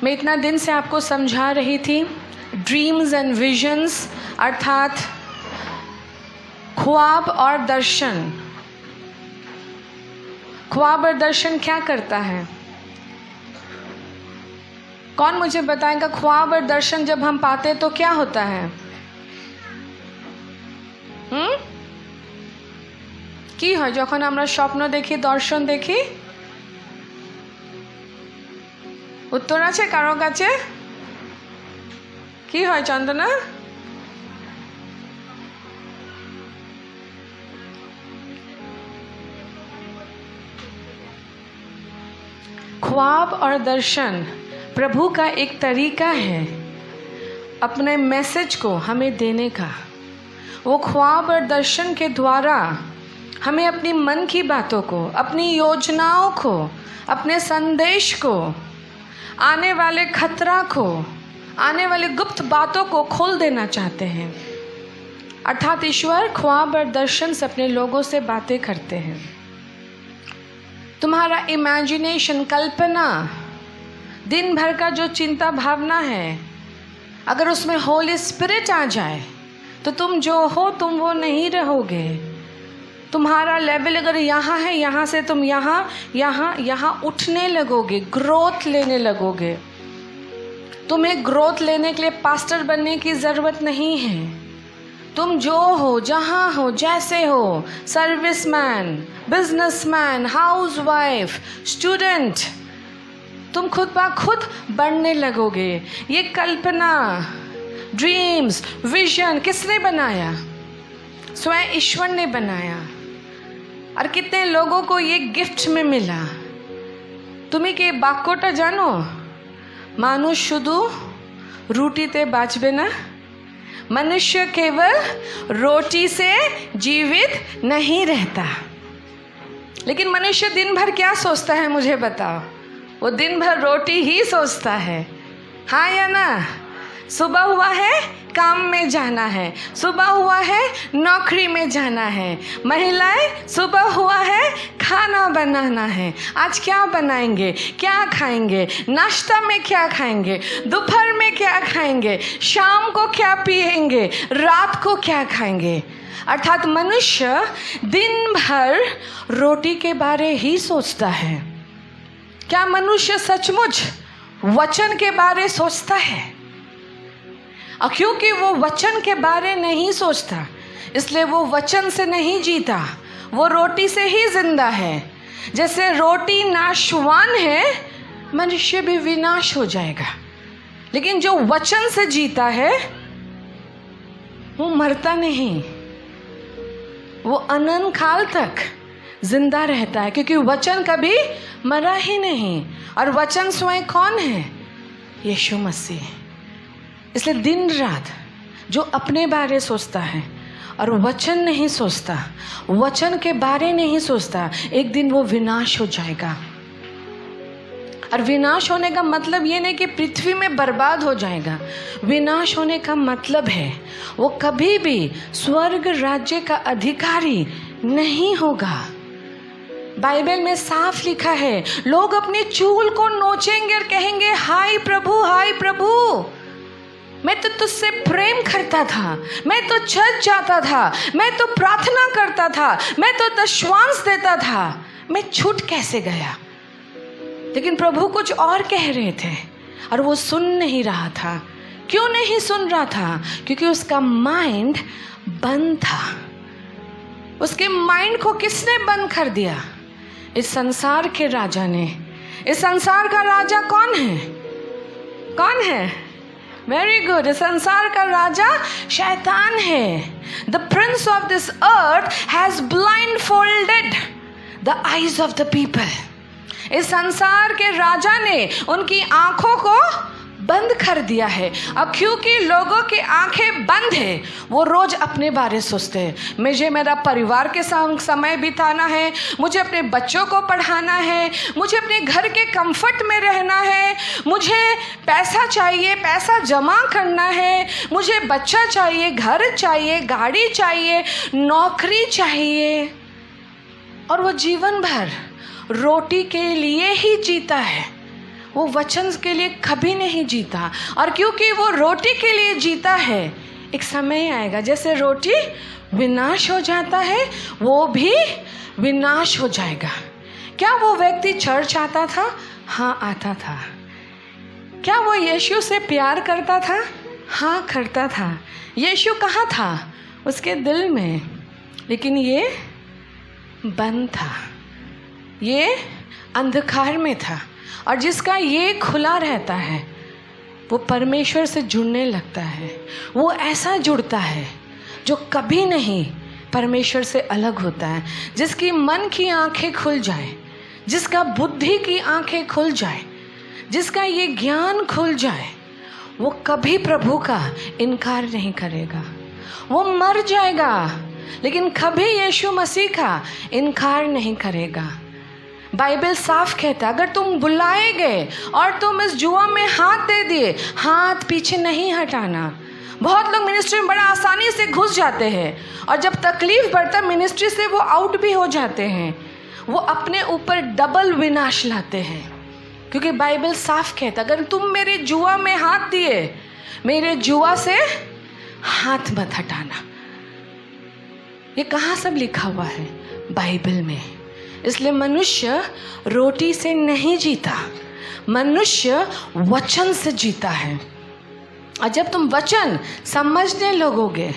मैं इतना दिन से आपको समझा रही थी ड्रीम्स एंड विजन्स, अर्थात ख्वाब और दर्शन। ख्वाब और दर्शन क्या करता है? कौन मुझे बताएगा? ख्वाब और दर्शन जब हम पाते तो क्या होता है? কি হয় যখন আমরা স্বপ্ন দেখি, দর্শন দেখি? উত্তর আছে কারো কাছে? কি হয় চন্দনা? ख्वाब और दर्शन प्रभु का एक तरीका है अपने मैसेज को हमें देने का। वो ख्वाब और दर्शन के द्वारा हमें अपनी मन की बातों को, अपनी योजनाओं को, अपने संदेश को, आने वाले खतरा को, आने वाली गुप्त बातों को खोल देना चाहते हैं। अर्थात ईश्वर ख्वाब और दर्शन से अपने लोगों से बातें करते हैं। तुम्हारा इमेजिनेशन, कल्पना, दिन भर का जो चिंता भावना है, अगर उसमें होली स्पिरिट आ जाए तो तुम जो हो तुम वो नहीं रहोगे। तुम्हारा लेवल अगर यहाँ है, यहाँ से तुम यहाँ उठने लगोगे, ग्रोथ लेने लगोगे। तुम्हें ग्रोथ लेने के लिए पास्टर बनने की ज़रूरत नहीं है। तुम जो हो, जहाँ हो, जैसे हो, सर्विसमैन, बिजनेसमैन, हाउसवाइफ, स्टूडेंट, तुम खुद ब खुद बढ़ने लगोगे। ये कल्पना, ड्रीम्स, विजन किसने बनाया? स्वयं ईश्वर ने बनाया। और कितने लोगों को ये गिफ्ट में मिला। तुम्हें के बाक्यटा जानो? मानुष शुधु रूटीते बाँचबे ना, मनुष्य केवल रोटी से जीवित नहीं रहता। लेकिन मनुष्य दिन भर क्या सोचता है मुझे बताओ? वो दिन भर रोटी ही सोचता है, हाँ या ना? सुबह हुआ है काम में जाना है, सुबह हुआ है नौकरी में जाना है, महिलाएं सुबह हुआ है खाना बनाना है। आज क्या बनाएंगे, क्या खाएंगे, नाश्ता में क्या खाएंगे, दोपहर में क्या खाएंगे, शाम को क्या पिएंगे, रात को क्या खाएंगे। अर्थात मनुष्य दिन भर रोटी के बारे ही सोचता है। क्या मनुष्य सचमुच वचन के बारे सोचता है? और क्योंकि वो वचन के बारे नहीं सोचता, इसलिए वो वचन से नहीं जीता, वो रोटी से ही जिंदा है। जैसे रोटी नाशवान है, मनुष्य भी विनाश हो जाएगा। लेकिन जो वचन से जीता है वो मरता नहीं, वो अनंत काल तक जिंदा रहता है, क्योंकि वचन कभी मरा ही नहीं। और वचन स्वयं कौन है? यीशु मसीह। इसलिए दिन रात जो अपने बारे सोचता है और वचन नहीं सोचता, वचन के बारे नहीं सोचता, एक दिन वो विनाश हो जाएगा। और विनाश होने का मतलब ये नहीं कि पृथ्वी में बर्बाद हो जाएगा। विनाश होने का मतलब है वो कभी भी स्वर्ग राज्य का अधिकारी नहीं होगा। बाइबल में साफ लिखा है, लोग अपनी चूल को नोचेंगे और कहेंगे, हाय प्रभु, हाय प्रभु, मैं तो तुझसे प्रेम करता था, मैं तो चर्च जाता था, मैं तो प्रार्थना करता था, मैं तो दशवांश देता था, मैं छूट कैसे गया? लेकिन प्रभु कुछ और कह रहे थे और वो सुन नहीं रहा था। क्यों नहीं सुन रहा था? क्योंकि उसका माइंड बंद था। उसके माइंड को किसने बंद कर दिया? इस संसार के राजा ने। इस संसार का राजा कौन है? कौन है? Very good. इस संसार का राजा शैतान है। The Prince of this earth has blindfolded the eyes of the people. इस संसार के राजा ने उनकी आंखों को बंद कर दिया है। अब क्योंकि लोगों की आंखें बंद है, वो रोज अपने बारे सोचते हैं, मुझे मेरा परिवार के साथ समय बिताना है, मुझे अपने बच्चों को पढ़ाना है, मुझे अपने घर के कंफर्ट में रहना है, मुझे पैसा चाहिए, पैसा जमा करना है, मुझे बच्चा चाहिए, घर चाहिए, गाड़ी चाहिए, नौकरी चाहिए। और वो जीवन भर रोटी के लिए ही जीता है। वो वचन के लिए कभी नहीं जीता। और क्योंकि वो रोटी के लिए जीता है, एक समय आएगा जैसे रोटी विनाश हो जाता है, वो भी विनाश हो जाएगा। क्या वो व्यक्ति चर्च आता था? हाँ, आता था। क्या वो यीशु से प्यार करता था? हाँ, करता था। यीशु कहाँ था? उसके दिल में। लेकिन ये बंद था, ये अंधकार में था। और जिसका ये खुला रहता है वो परमेश्वर से जुड़ने लगता है। वो ऐसा जुड़ता है जो कभी नहीं परमेश्वर से अलग होता है। जिसकी मन की आंखें खुल जाए, जिसका बुद्धि की आंखें खुल जाए, जिसका ये ज्ञान खुल जाए, वो कभी प्रभु का इनकार नहीं करेगा। वो मर जाएगा लेकिन कभी यीशु मसीह का इनकार नहीं करेगा। बाइबल साफ कहता है, अगर तुम बुलाए गए और तुम इस जुआ में हाथ दे दिए, हाथ पीछे नहीं हटाना। बहुत लोग मिनिस्ट्री में बड़ा आसानी से घुस जाते हैं और जब तकलीफ बढ़ता है मिनिस्ट्री से वो आउट भी हो जाते हैं। वो अपने ऊपर डबल विनाश लाते हैं, क्योंकि बाइबल साफ कहता है, अगर तुम मेरे जुआ में हाथ दिए, मेरे जुआ से हाथ मत हटाना। ये कहाँ सब लिखा हुआ है? बाइबल में। इसलिए मनुष्य रोटी से नहीं जीता, मनुष्य वचन से जीता है। और जब तुम वचन समझने लगोगे,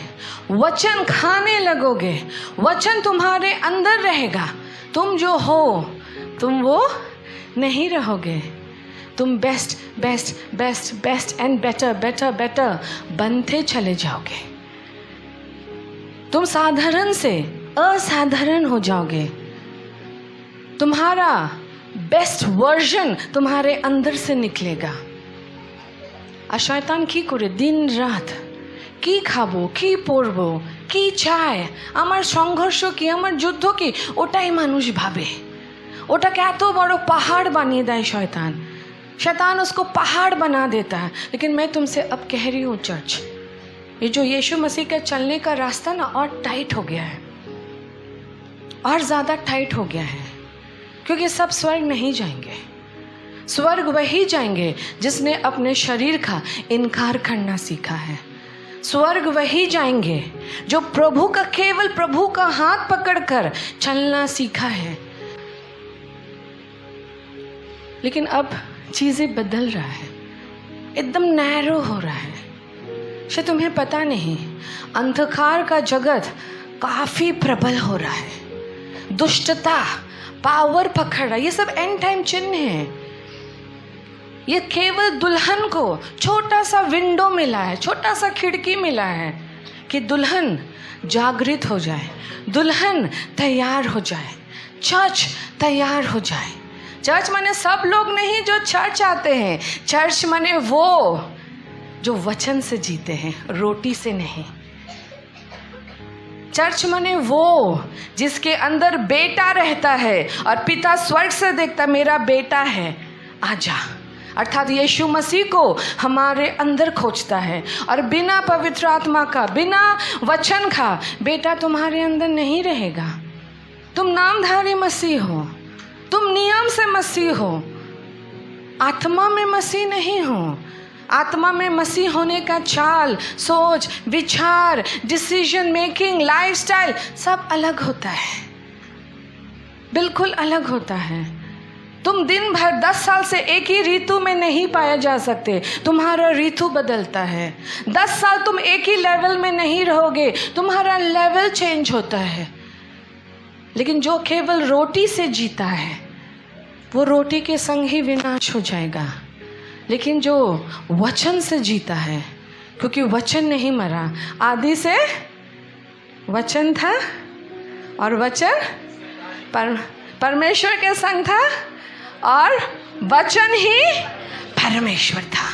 वचन खाने लगोगे, वचन तुम्हारे अंदर रहेगा, तुम जो हो तुम वो नहीं रहोगे। तुम best best best best and better better better बनते चले जाओगे। तुम साधारण से असाधारण हो जाओगे। तुम्हारा बेस्ट वर्जन तुम्हारे अंदर से निकलेगा। আর শয়তান কি করে? দিন রাত কি খাবো, কি পরবো, কি চায়, আমার সংঘর্ষ কি, আমার যুদ্ধ কি, ওটাই মানুষ ভাবে। ওটাকে এত বড় पहाड़ বানিয়ে দেয় শয়তান। शैतान उसको पहाड़ बना देता है। लेकिन मैं तुमसे अब कह रही हूँ चर्च, ये जो यीशु मसीह का चलने का रास्ता ना और टाइट हो गया है, और ज़्यादा टाइट हो गया है, क्योंकि सब स्वर्ग नहीं जाएंगे। स्वर्ग वही जाएंगे जिसने अपने शरीर का इनकार करना सीखा है। स्वर्ग वही जाएंगे जो प्रभु का, केवल प्रभु का हाथ पकड़कर चलना सीखा है। लेकिन अब चीज़ें बदल रहा है, एकदम नैरो हो रहा है। शायद तुम्हें पता नहीं, अंधकार का जगत काफ़ी प्रबल हो रहा है। दुष्टता पावर पकड़ रहा है। ये सब एंड टाइम चिन्ह है। ये केवल दुल्हन को छोटा सा विंडो मिला है, छोटा सा खिड़की मिला है कि दुल्हन जागृत हो जाए, दुल्हन तैयार हो जाए, चर्च तैयार हो जाए। चर्च माने सब लोग नहीं जो चर्च आते हैं, चर्च माने वो जो वचन से जीते हैं, रोटी से नहीं। चर्च माने वो जिसके अंदर बेटा रहता है और पिता स्वर्ग से देखता, मेरा बेटा है, आजा। अर्थात यीशु मसीह को हमारे अंदर खोजता है। और बिना पवित्र आत्मा का, बिना वचन का बेटा तुम्हारे अंदर नहीं रहेगा। तुम नामधारी मसीह हो, तुम नियम से मसीह हो, आत्मा में मसीह नहीं हो। आत्मा में मसीह होने का चाल, सोच, विचार, डिसीजन मेकिंग, लाइफस्टाइल सब अलग होता है, बिल्कुल अलग होता है। तुम दिन भर 10 साल से एक ही ऋतु में नहीं पाए जा सकते, तुम्हारा ऋतु बदलता है। 10 साल तुम एक ही लेवल में नहीं रहोगे, तुम्हारा लेवल चेंज होता है। लेकिन जो केवल रोटी से जीता है वो रोटी के संग ही विनाश हो जाएगा। लेकिन जो वचन से जीता है, क्योंकि वचन नहीं मरा, आदि से वचन था और वचन परमेश्वर के संग था और वचन ही परमेश्वर था।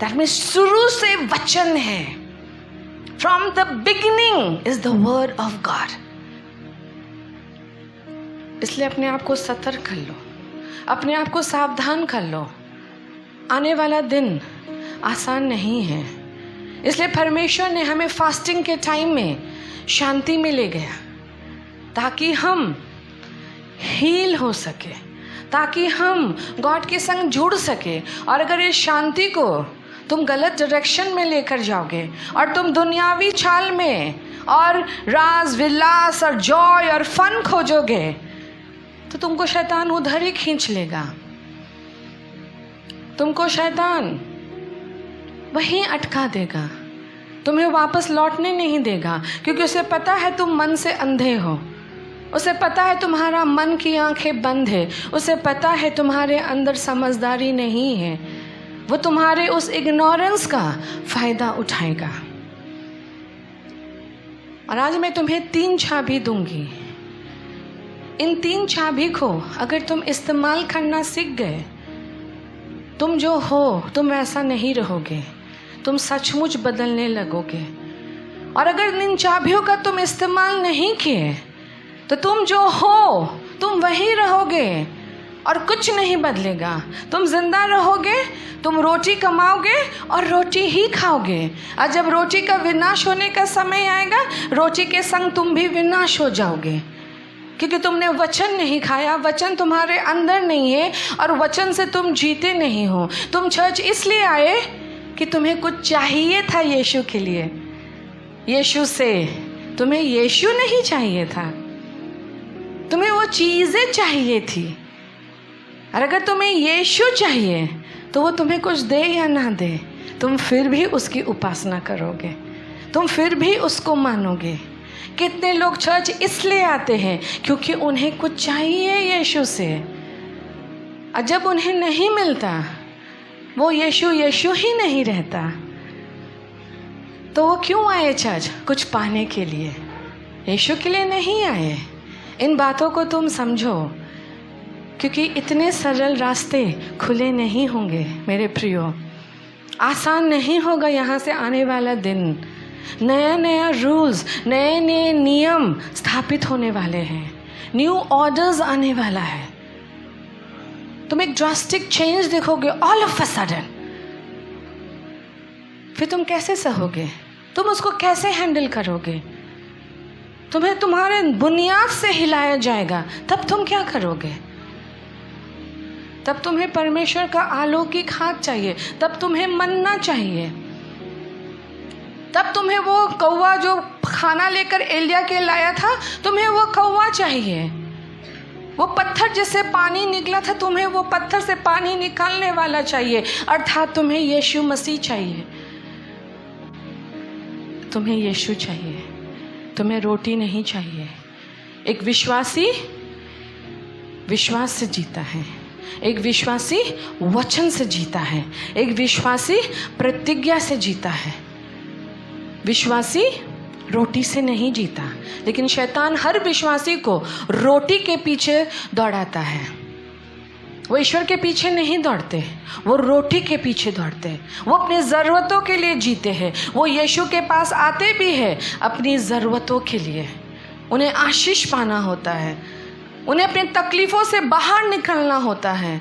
दैट मीन्स शुरू से वचन है। From the beginning is the word of God. इसलिए अपने आप को सतर्क कर लो, अपने आप को सावधान कर लो। आने वाला दिन आसान नहीं है। इसलिए परमेश्वर ने हमें फास्टिंग के टाइम में शांति में ले गया ताकि हम हील हो सके, ताकि हम गॉड के संग जुड़ सके। और अगर इस शांति को तुम गलत डायरेक्शन में लेकर जाओगे और तुम दुनियावी चाल में और राज विलास और जॉय और फन खोजोगे तो तुमको शैतान उधर ही खींच लेगा, तुमको शैतान वहीं अटका देगा, तुम्हें वापस लौटने नहीं देगा। क्योंकि उसे पता है तुम मन से अंधे हो, उसे पता है तुम्हारा मन की आंखें बंद है, उसे पता है तुम्हारे अंदर समझदारी नहीं है। वो तुम्हारे उस इग्नोरेंस का फायदा उठाएगा। और आज मैं तुम्हें 3 चाबी दूंगी। इन 3 चाबी को अगर तुम इस्तेमाल करना सीख गए, तुम जो हो तुम वैसा नहीं रहोगे, तुम सचमुच बदलने लगोगे। और अगर इन चाबियों का तुम इस्तेमाल नहीं किए तो तुम जो हो तुम वहीं रहोगे और कुछ नहीं बदलेगा। तुम जिंदा रहोगे, तुम रोटी कमाओगे और रोटी ही खाओगे। और जब रोटी का विनाश होने का समय आएगा, रोटी के संग तुम भी विनाश हो जाओगे, क्योंकि तुमने वचन नहीं खाया, वचन तुम्हारे अंदर नहीं है और वचन से तुम जीते नहीं हो। तुम चर्च इसलिए आए कि तुम्हें कुछ चाहिए था यीशु के लिए, यीशु से। तुम्हें यीशु नहीं चाहिए था, तुम्हें वो चीज़ें चाहिए थी। और अगर तुम्हें यीशु चाहिए तो वो तुम्हें कुछ दे या ना दे, तुम फिर भी उसकी उपासना करोगे, तुम फिर भी उसको मानोगे। कितने लोग चर्च इसलिए आते हैं क्योंकि उन्हें कुछ चाहिए यीशु से, और जब उन्हें नहीं मिलता, वो यीशु यीशु ही नहीं रहता, तो वो क्यों आए चर्च? कुछ पाने के लिए, यीशु के लिए नहीं आए। इन बातों को तुम समझो, क्योंकि इतने सरल रास्ते खुले नहीं होंगे मेरे प्रियो। आसान नहीं होगा यहाँ से आने वाला दिन। नया नया रूल्स, नए नए नियम स्थापित होने वाले हैं, न्यू ऑर्डर्स आने वाला है। तुम एक ड्रास्टिक चेंज देखोगे ऑल ऑफ अ सडन। फिर तुम कैसे सहोगे? तुम उसको कैसे हैंडल करोगे? तुम्हें तुम्हारे बुनियाद से हिलाया जाएगा, तब तुम क्या करोगे? तब तुम्हें परमेश्वर का अलौकिक हाथ चाहिए, तब तुम्हें मन्ना चाहिए, तब तुम्हें वो कौवा जो खाना लेकर एलिया के लाया था, तुम्हें वो कौवा चाहिए। वो पत्थर जिससे पानी निकला था, तुम्हें वो पत्थर से पानी निकालने वाला चाहिए, अर्थात तुम्हें यीशु मसीह चाहिए। तुम्हें यीशु चाहिए, तुम्हें रोटी नहीं चाहिए। एक विश्वासी विश्वास से जीता है, एक विश्वासी वचन से जीता है, एक विश्वासी प्रतिज्ञा से जीता है। विश्वासी रोटी से नहीं जीता, लेकिन शैतान हर विश्वासी को रोटी के पीछे दौड़ाता है। वो ईश्वर के पीछे नहीं दौड़ते, वो रोटी के पीछे दौड़ते। वो अपनी ज़रूरतों के लिए जीते हैं। वो यीशु के पास आते भी हैं अपनी ज़रूरतों के लिए। उन्हें आशीष पाना होता है, उन्हें अपनी तकलीफ़ों से बाहर निकलना होता है,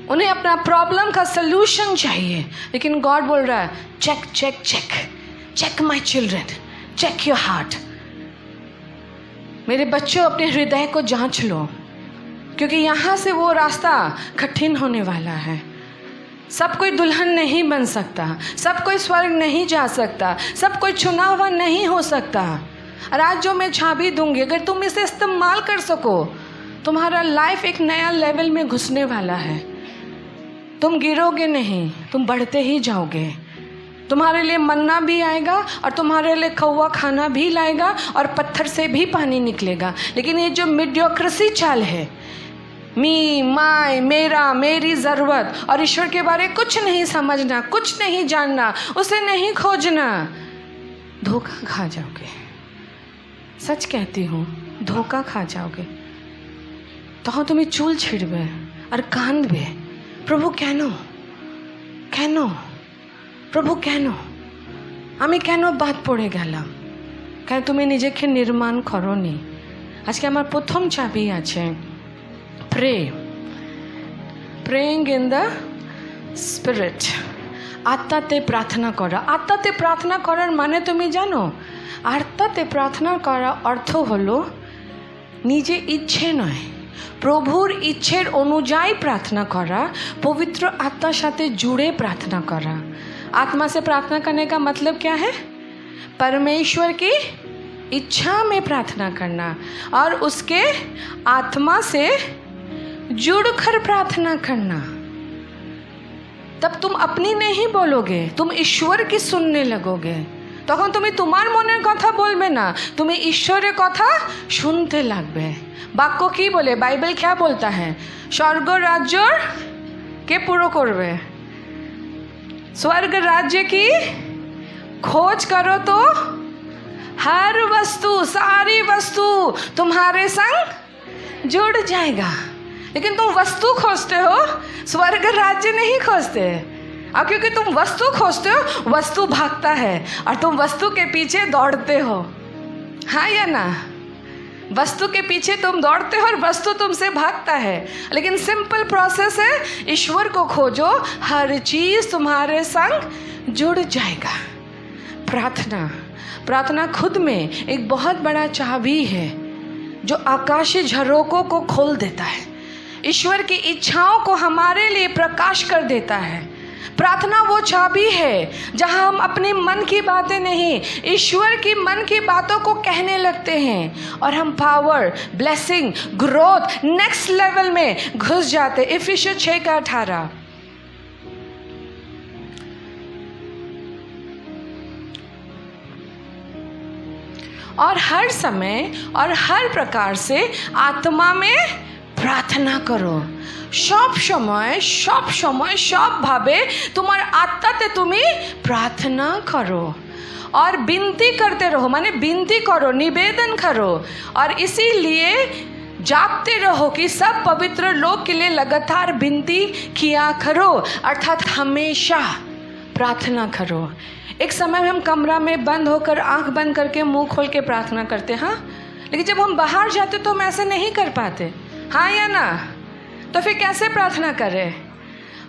उन्हें अपना प्रॉब्लम का सलूशन चाहिए। लेकिन गॉड बोल रहा है, check check check check my children, check your heart. मेरे बच्चों, अपने हृदय को जांच लो, क्योंकि यहाँ से वो रास्ता कठिन होने वाला है। सब कोई दुल्हन नहीं बन सकता, सब कोई स्वर्ग नहीं जा सकता, सब कोई चुना हुआ नहीं हो सकता। और आज जो मैं चाबी दूंगी, अगर तुम इसे इस्तेमाल कर सको, तुम्हारा लाइफ एक नया लेवल में घुसने वाला है। तुम गिरोगे नहीं, तुम बढ़ते ही जाओगे। तुम्हारे लिए मन्ना भी आएगा और तुम्हारे लिए कौवा खाना भी लाएगा और पत्थर से भी पानी निकलेगा। लेकिन ये जो मीडियोक्रेसी चाल है, मी, माय, मेरा, मेरी ज़रूरत और ईश्वर के बारे कुछ नहीं समझना, कुछ नहीं जानना, उसे नहीं खोजना, धोखा खा जाओगे। सच कहती हूँ, धोखा खा जाओगे। तो तुम्हें चूल छिड़बे और कांदबे, प्रभु केनो केनो, प्रभु केनो आमी केनो बात पड़े गेलाम, केन तुमी निजेके निर्माण करनी। आज के आमार प्रथम चाबी आछे प्रेइंग इन द स्पिरिट। आत्माते प्रार्थना करा। आत्माते प्रार्थना करार माने तुमी जानो? आत्माते प्रार्थना करा अर्थ हलो निजे इच्छे नय, প্রভুর ইচ্ছের অনুযায়ী प्रार्थना करा, पवित्र आत्मा साथे जुड़े प्रार्थना करा। आत्मा से प्रार्थना करने का मतलब क्या है? परमेश्वर की इच्छा में प्रार्थना करना और उसके आत्मा से जुड़कर प्रार्थना करना। तब तुम अपनी नहीं बोलोगे, तुम ईश्वर की सुनने लगोगे। তখন তুমি তোমার মনের কথা বলবে না, তুমি ঈশ্বরের কথা শুনতে লাগবে। বাক্য কি বলে? বাইবেল क्या बोलता है? স্বর্গ রাজ্যর কে পুরো করবে? स्वर्ग राज्य की खोज करो तो हर वस्तु, सारी वस्तु तुम्हारे संग जुड़ जाएगा। लेकिन तुम वस्तु खोजते हो, स्वर्ग राज्य नहीं खोजते। और क्योंकि तुम वस्तु खोजते हो, वस्तु भागता है और तुम वस्तु के पीछे दौड़ते हो। हाँ या ना? वस्तु के पीछे तुम दौड़ते हो और वस्तु तुमसे भागता है। लेकिन सिंपल प्रोसेस है, ईश्वर को खोजो, हर चीज तुम्हारे संग जुड़ जाएगा। प्रार्थना खुद में एक बहुत बड़ा चाबी है जो आकाशीय झरोकों को खोल देता है, ईश्वर की इच्छाओं को हमारे लिए प्रकाश कर देता है। प्रार्थना वो चाबी है जहां हम अपने मन की बातें नहीं, ईश्वर की मन की बातों को कहने लगते हैं और हम power, blessing, growth, next level में घुस जाते। इफिसियंस 6:18। और हर समय और हर प्रकार से आत्मा में प्रार्थना करो। সব সময় সবভাবে তোমার আত্মাতে তুমি প্রার্থনা করো और विनती करते रहो, माने विनती करो, निवेदन करो और इसीलिए जापते रहो कि सब पवित्र लोग के लिए लगातार विनती किया करो, अर्थात हमेशा प्रार्थना करो। एक समय में हम कमरा में बंद होकर आंख बंद करके मुंह खोल के प्रार्थना करते, हाँ, लेकिन जब हम बाहर जाते तो हम ऐसे नहीं कर पाते। हाँ या ना? तो फिर कैसे प्रार्थना करें?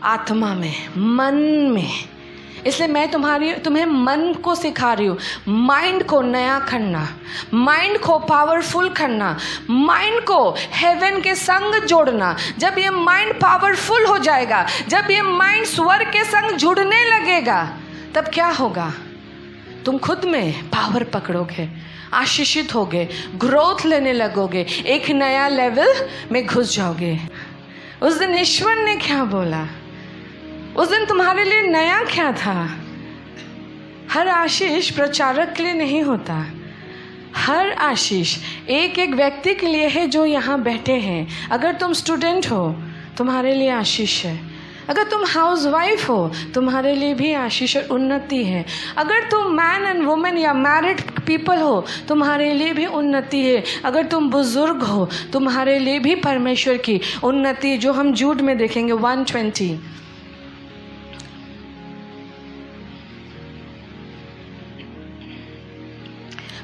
आत्मा में, मन में। इसलिए मैं तुम्हें मन को सिखा रही हूँ, माइंड को नया करना, माइंड को पावरफुल करना, माइंड को हेवन के संग जोड़ना। जब ये माइंड पावरफुल हो जाएगा, जब ये माइंड स्वर्ग के संग जुड़ने लगेगा, तब क्या होगा? तुम खुद में पावर पकड़ोगे, आशीषित होगे, ग्रोथ लेने लगोगे, एक नया लेवल में घुस जाओगे। उस दिन ईश्वर ने क्या बोला? उस दिन तुम्हारे लिए नया क्या था? हर आशीष प्रचारक के लिए नहीं होता, हर आशीष एक एक व्यक्ति के लिए है जो यहाँ बैठे हैं। अगर तुम स्टूडेंट हो, तुम्हारे लिए आशीष है। अगर तुम हाउसवाइफ हो, तुम्हारे लिए भी आशीष और उन्नति है। अगर तुम मैन एंड वुमेन या मैरिड पीपल हो, तुम्हारे लिए भी उन्नति है। अगर तुम बुजुर्ग हो, तुम्हारे लिए भी परमेश्वर की उन्नति, जो हम जूड में देखेंगे 120।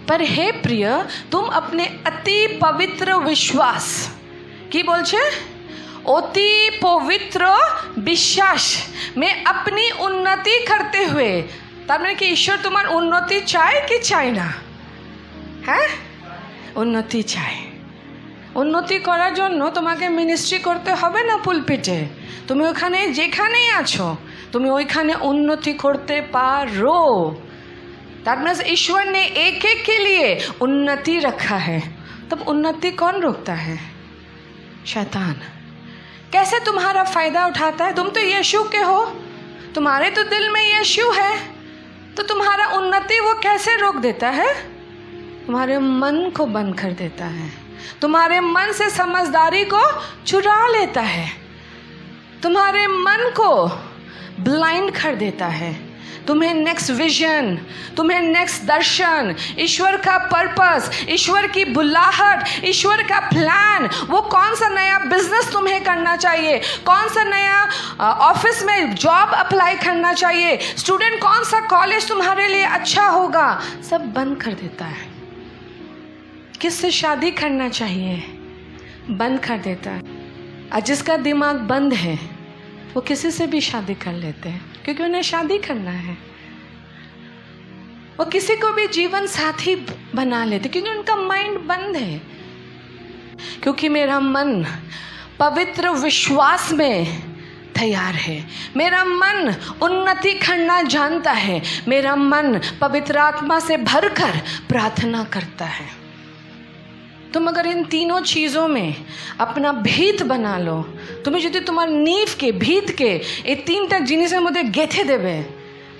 पर हे प्रिय, तुम अपने अति पवित्र विश्वास की बोलछे, अति पवित्र विश्वास में अपनी उन्नति करते हुए, तार माने कि ईश्वर तुम्हार उन्नति चाहे कि चाहे ना? হ্যাঁ, উন্নতি চাই। উন্নতি করার জন্য তোমাকে মিনিস্ট্রি করতে হবে না পুলপিটে। তুমি ওখানে যেখানেই আছো, তুমি ওইখানে উন্নতি করতে পারো। दैट मीन्स ईश्वर ने एक एक के लिए उन्नति रखा है। तब उन्नति कौन रोकता है? शैतान। कैसे तुम्हारा फायदा उठाता है? तुम तो यीशु के हो, तुम्हारे तो दिल में यीशु है, तो तुम्हारा उन्नति वो कैसे रोक देता है? तुम्हारे मन को बंद कर देता है, तुम्हारे मन से समझदारी को चुरा लेता है, तुम्हारे मन को ब्लाइंड कर देता है। तुम्हें नेक्स्ट विजन, तुम्हें नेक्स्ट दर्शन, ईश्वर का पर्पस, ईश्वर की बुलाहट, ईश्वर का प्लान, वो कौन सा नया बिजनेस तुम्हें करना चाहिए, कौन सा नया ऑफिस में जॉब अप्लाई करना चाहिए, स्टूडेंट कौन सा कॉलेज तुम्हारे लिए अच्छा होगा, सब बंद कर देता है। किससे शादी करना चाहिए, बंद कर देता है। और जिसका दिमाग बंद है वो किसी से भी शादी कर लेते हैं, क्योंकि उन्हें शादी करना है। वो किसी को भी जीवन साथी बना लेते क्योंकि उनका माइंड बंद है। क्योंकि मेरा मन पवित्र विश्वास में तैयार है। मेरा मन उन्नति करना जानता है। मेरा मन पवित्र आत्मा से भरकर प्रार्थना करता है। तुम अगर इन तीनों चीज़ों में अपना भीत बना लो, तुम्हें যদি তোমার नींव के भीत के এই তিনটা জিনিসের মধ্যে গেঁথে দেবে,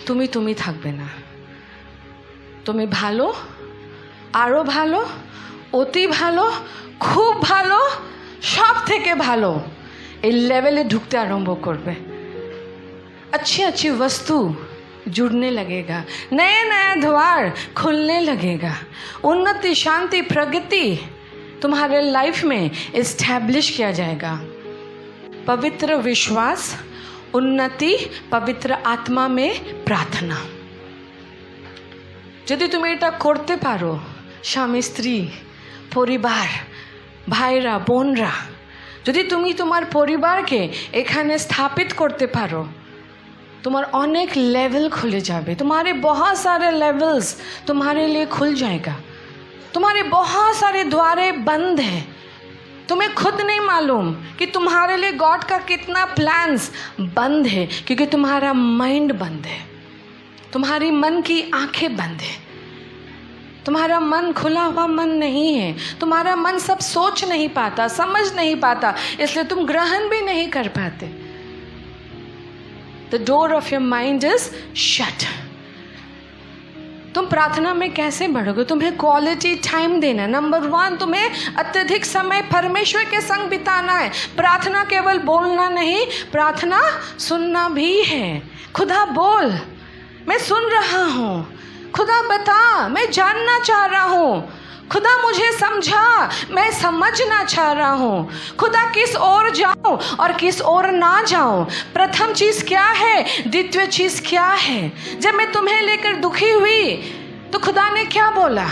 তুমি থাকবে না। তুমি ভালো, আরও ভালো, অতি ভালো, খুব ভালো, সব থেকে ভালো এই লেভেলে ঢুকতে আরম্ভ করবে। अच्छी अच्छी वस्तु जुड़ने लगेगा, नए नए द्वार खुलने लगेगा, उन्नति, शांति, प्रगति तुम्हारे लाइफ में इस्टेब्लिश किया जाएगा। पवित्र विश्वास, उन्नति, पवित्र आत्मा में प्रार्थना। যদি তুমি এটা করতে পারো, স্বামী স্ত্রী পরিবার ভাইরা বোনরা, যদি তুমি তোমার পরিবারকে এখানে স্থাপিত করতে পারো, तुम्हारा अनेक लेवल खुले जाए। तुम्हारे बहुत सारे लेवल्स तुम्हारे लिए खुल जाएगा। तुम्हारे बहुत सारे द्वारे बंद हैं, तुम्हें खुद नहीं मालूम कि तुम्हारे लिए गॉड का कितना प्लान्स बंद है, क्योंकि तुम्हारा माइंड बंद है, तुम्हारी मन की आंखें बंद है। तुम्हारा मन खुला हुआ मन नहीं है। तुम्हारा मन सब सोच नहीं पाता, समझ नहीं पाता, इसलिए तुम ग्रहण भी नहीं कर पाते। The door of your mind is shut. तुम प्रार्थना में कैसे बढ़ोगे? तुम्हें क्वालिटी टाइम देना। नंबर 1, तुम्हें अत्यधिक समय परमेश्वर के संग बिताना है। प्रार्थना केवल बोलना नहीं, प्रार्थना सुनना भी है। खुदा बोल, मैं सुन रहा हूँ। खुदा बता, मैं जानना चाह रहा हूँ। खुदा मुझे समझा, मैं समझना चाह रहा हूँ। खुदा किस ओर जाऊँ और किस ओर ना जाऊँ, प्रथम चीज़ क्या है, द्वितीय चीज़ क्या है। जब मैं तुम्हें लेकर दुखी हुई तो खुदा ने क्या बोला?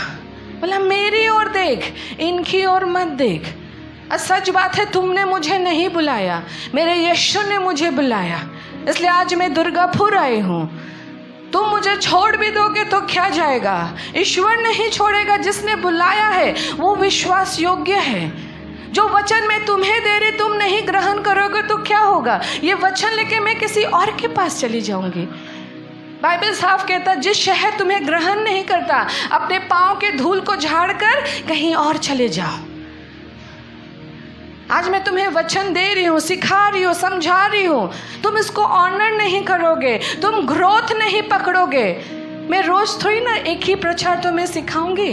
बोला मेरी ओर देख, इनकी ओर मत देख। और सच बात है, तुमने मुझे नहीं बुलाया, मेरे यीशु ने मुझे बुलाया, इसलिए आज मैं दुर्गापुर आई हूँ। तुम मुझे छोड़ भी दोगे तो क्या जाएगा? ईश्वर नहीं छोड़ेगा। जिसने बुलाया है वो विश्वास योग्य है। जो वचन मैं तुम्हें दे रही तुम नहीं ग्रहण करोगे तो क्या होगा? ये वचन लेके मैं किसी और के पास चली जाऊंगी। बाइबल साफ कहता है, जिस शहर तुम्हें ग्रहण नहीं करता, अपने पाँव के धूल को झाड़कर कहीं और चले जाओ। आज मैं तुम्हें वचन दे रही हूँ, सिखा रही हूँ, समझा रही हूँ, तुम इसको ऑनर नहीं करोगे, तुम ग्रोथ नहीं पकड़ोगे। मैं रोज थोड़ी ना एक ही प्रचार तुम्हें सिखाऊंगी,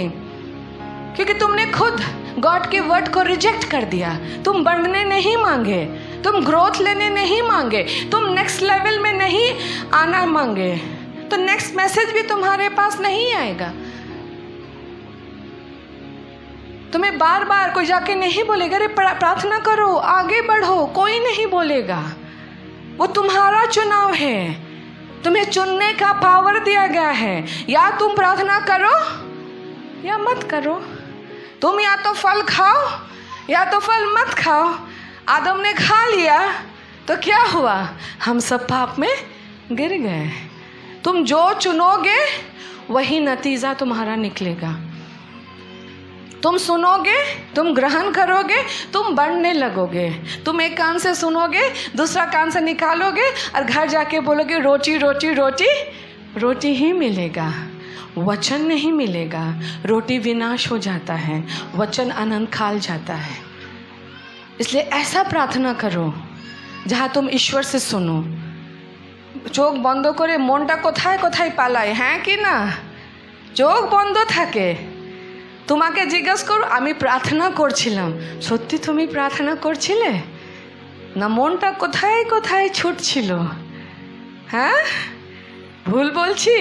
क्योंकि तुमने खुद गॉड के वर्ड को रिजेक्ट कर दिया। तुम बढ़ने नहीं मांगे, तुम ग्रोथ लेने नहीं मांगे, तुम नेक्स्ट लेवल में नहीं आना मांगे, तो नेक्स्ट मैसेज भी तुम्हारे पास नहीं आएगा। तुम्हें बार बार कोई जाके नहीं बोलेगा अरे प्रार्थना करो, आगे बढ़ो, कोई नहीं बोलेगा। वो तुम्हारा चुनाव है, तुम्हें चुनने का पावर दिया गया है। या तुम प्रार्थना करो या मत करो। तुम या तो फल खाओ या तो फल मत खाओ। आदम ने खा लिया तो क्या हुआ? हम सब पाप में गिर गए। तुम जो चुनोगे वही नतीजा तुम्हारा निकलेगा। तुम सुनोगे, तुम ग्रहण करोगे, तुम बढ़ने लगोगे। तुम एक कान से सुनोगे, दूसरा कान से निकालोगे और घर जाके बोलोगे रोटी रोटी रोटी रोटी ही मिलेगा, वचन नहीं मिलेगा। रोटी विनाश हो जाता है, वचन अनंत काल जाता है। इसलिए ऐसा प्रार्थना करो जहाँ तुम ईश्वर से सुनो। चोख बंद करे मनटा कोथाय कोथाय पालाय, हैं कि ना? चोख बंद थाके, তোমাকে জিজ্ঞাসা করো আমি প্রার্থনা করছিলাম, সত্যি তুমি প্রার্থনা করছিলে না মনটা কোথায় কোথায় ছুটছিল? হ্যাঁ, ভুল বলছি?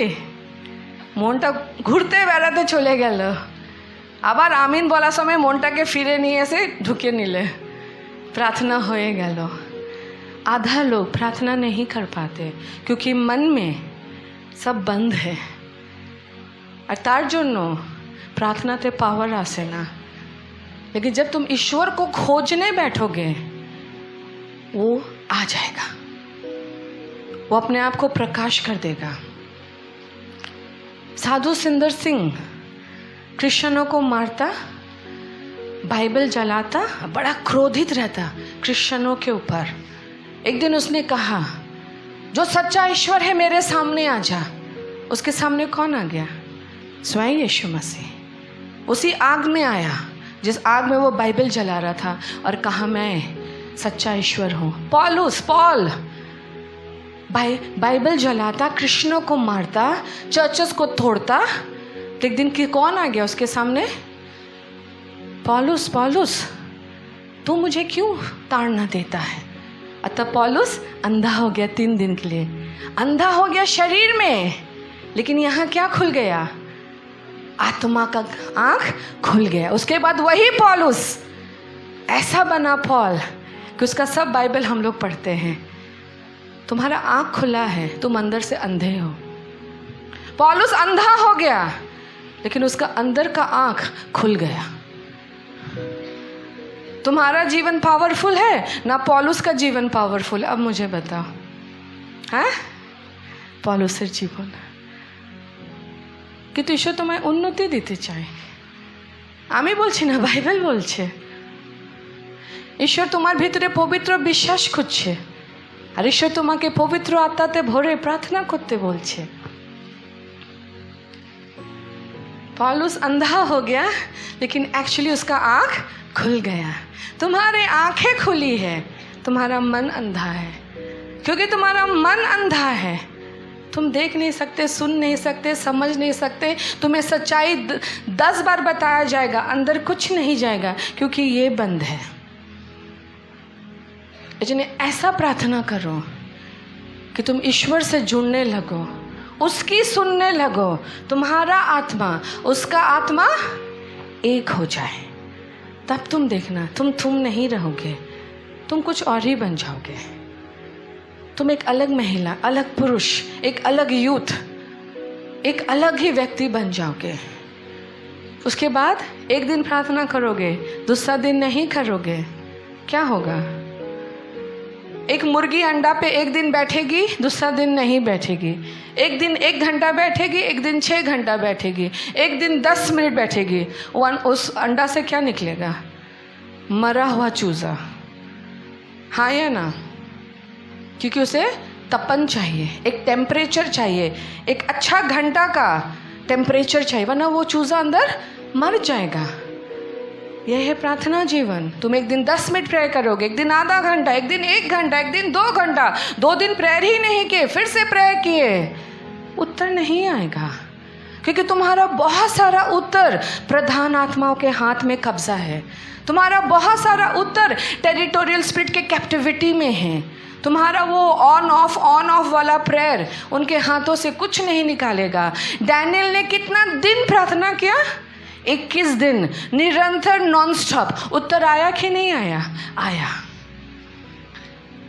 মনটা ঘুরতে বেড়াতে চলে গেল, আবার আমিন বলার সময় মনটাকে ফিরে নিয়ে এসে ঢুকিয়ে নিলে, प्रार्थना হয়ে গেল। आधा लोग प्रार्थना नहीं कर पाते क्योंकि मन में सब बंद है। और तार জন্য प्रार्थनाते पावर आसे ना। लेकिन जब तुम ईश्वर को खोजने बैठोगे वो आ जाएगा, वो अपने आप को प्रकाश कर देगा। साधु सुंदर सिंह क्रिश्चियनों को मारता, बाइबल जलाता, बड़ा क्रोधित रहता क्रिश्चियनों के ऊपर। एक दिन उसने कहा, जो सच्चा ईश्वर है मेरे सामने आ जा। उसके सामने कौन आ गया? स्वयं यीशु मसीह। उसी आग में आया जिस आग में वो बाइबल जला रहा था, और कहा मैं सच्चा ईश्वर हूँ। पॉल बाइबल जलाता, कृष्णों को मारता, चर्चेस को तोड़ता। एक दिन की कौन आ गया उसके सामने? पौलुस, तू मुझे क्यों ताड़ना देता है? अतः पौलुस अंधा हो गया 3 दिन के लिए। अंधा हो गया शरीर में, लेकिन यहाँ क्या खुल गया? आत्मा का आँख खुल गया। उसके बाद वही पौलुस ऐसा बना पॉल कि उसका सब बाइबल हम लोग पढ़ते हैं। तुम्हारा आँख खुला है, तुम अंदर से अंधे हो। पौलुस अंधा हो गया, लेकिन उसका अंदर का आँख खुल गया। तुम्हारा जीवन पावरफुल है ना पौलुस का जीवन पावरफुल? अब मुझे बताओ, হ্যাঁ পৌলুসের জীবন। কিন্তু ঈশ্বর তোমায় উন্নতি দিতে চায়। আমি বলছি না, বাইবেল বলছে। ঈশ্বর তোমার ভিতরে পবিত্র বিশ্বাস খুঁজছে, আর ঈশ্বর তোমাকে পবিত্র আত্মাতে ভরে প্রার্থনা করতে বলছে। पौलुस अंधा हो गया, लेकिन एक्चुअली उसका आँख खुल गया। तुम्हारे आँखें खुली है, तुम्हारा मन अंधा है। क्योंकि तुम्हारा मन अंधा है, तुम देख नहीं सकते, सुन नहीं सकते, समझ नहीं सकते। तुम्हें सच्चाई 10 बार बताया जाएगा, अंदर कुछ नहीं जाएगा, क्योंकि ये बंद है। इसलिए ऐसा प्रार्थना करो कि तुम ईश्वर से जुड़ने लगो, उसकी सुनने लगो। तुम्हारा आत्मा उसका आत्मा एक हो जाए, तब तुम देखना, तुम नहीं रहोगे, तुम कुछ और ही बन जाओगे। तुम एक अलग महिला, अलग पुरुष, एक अलग यूथ, एक अलग ही व्यक्ति बन जाओगे। उसके बाद एक दिन प्रार्थना करोगे, दूसरा दिन नहीं करोगे, क्या होगा? एक मुर्गी अंडा पे एक दिन बैठेगी, दूसरा दिन नहीं बैठेगी। एक दिन 1 घंटा बैठेगी, एक दिन 6 घंटा बैठेगी, एक दिन 10 मिनट बैठेगी। उस अंडा से क्या निकलेगा? मरा हुआ चूजा। हाँ या ना? क्योंकि उसे तपन चाहिए, एक टेम्परेचर चाहिए, एक अच्छा घंटा का टेम्परेचर चाहिए, वरना वो चूजा अंदर मर जाएगा। यह है प्रार्थना जीवन। तुम एक दिन 10 मिनट प्रेयर करोगे, एक दिन आधा घंटा, एक दिन 1 घंटा, एक दिन 2 घंटा, 2 दिन प्रेयर ही नहीं किए, फिर से प्रेयर किए, उत्तर नहीं आएगा। क्योंकि तुम्हारा बहुत सारा उत्तर प्रधान आत्माओं के हाथ में कब्जा है। तुम्हारा बहुत सारा उत्तर टेरिटोरियल स्पिरिट के कैप्टिविटी में है। तुम्हारा वो ऑन ऑफ वाला प्रेयर उनके हाथों से कुछ नहीं निकालेगा। डैनियल ने कितना दिन प्रार्थना किया? 21 दिन निरंतर नॉन स्टॉप। उत्तर आया कि नहीं आया? आया।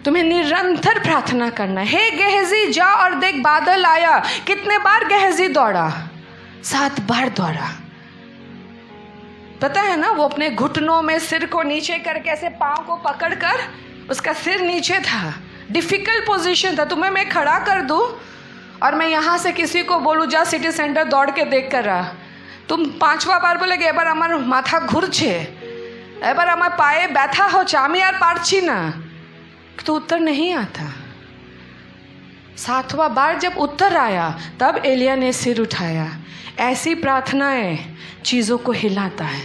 तुम्हें निरंतर प्रार्थना करना है। हे गेहजी जा और देख बादल आया। कितने बार गेहजी दौड़ा? 7 बार दौड़ा। पता है ना, वो अपने घुटनों में सिर को नीचे करके ऐसे पाँव को पकड़कर, उसका सिर नीचे था, डिफिकल्ट पोजीशन था। तुम्हें मैं खड़ा कर दूं और मैं यहाँ से किसी को बोलूँ जा सिटी सेंटर दौड़ के देख कर रहा, तुम 5वा बार बोलेगे एबार आमार माथा घुरछे, एबार आमार पाए व्यथा होच्छे, आमी आर पारछि ना, तो उत्तर नहीं आता। 7वां बार जब उत्तर आया तब एलिया ने सिर उठाया। ऐसी प्रार्थनाएं चीज़ों को हिलाता है,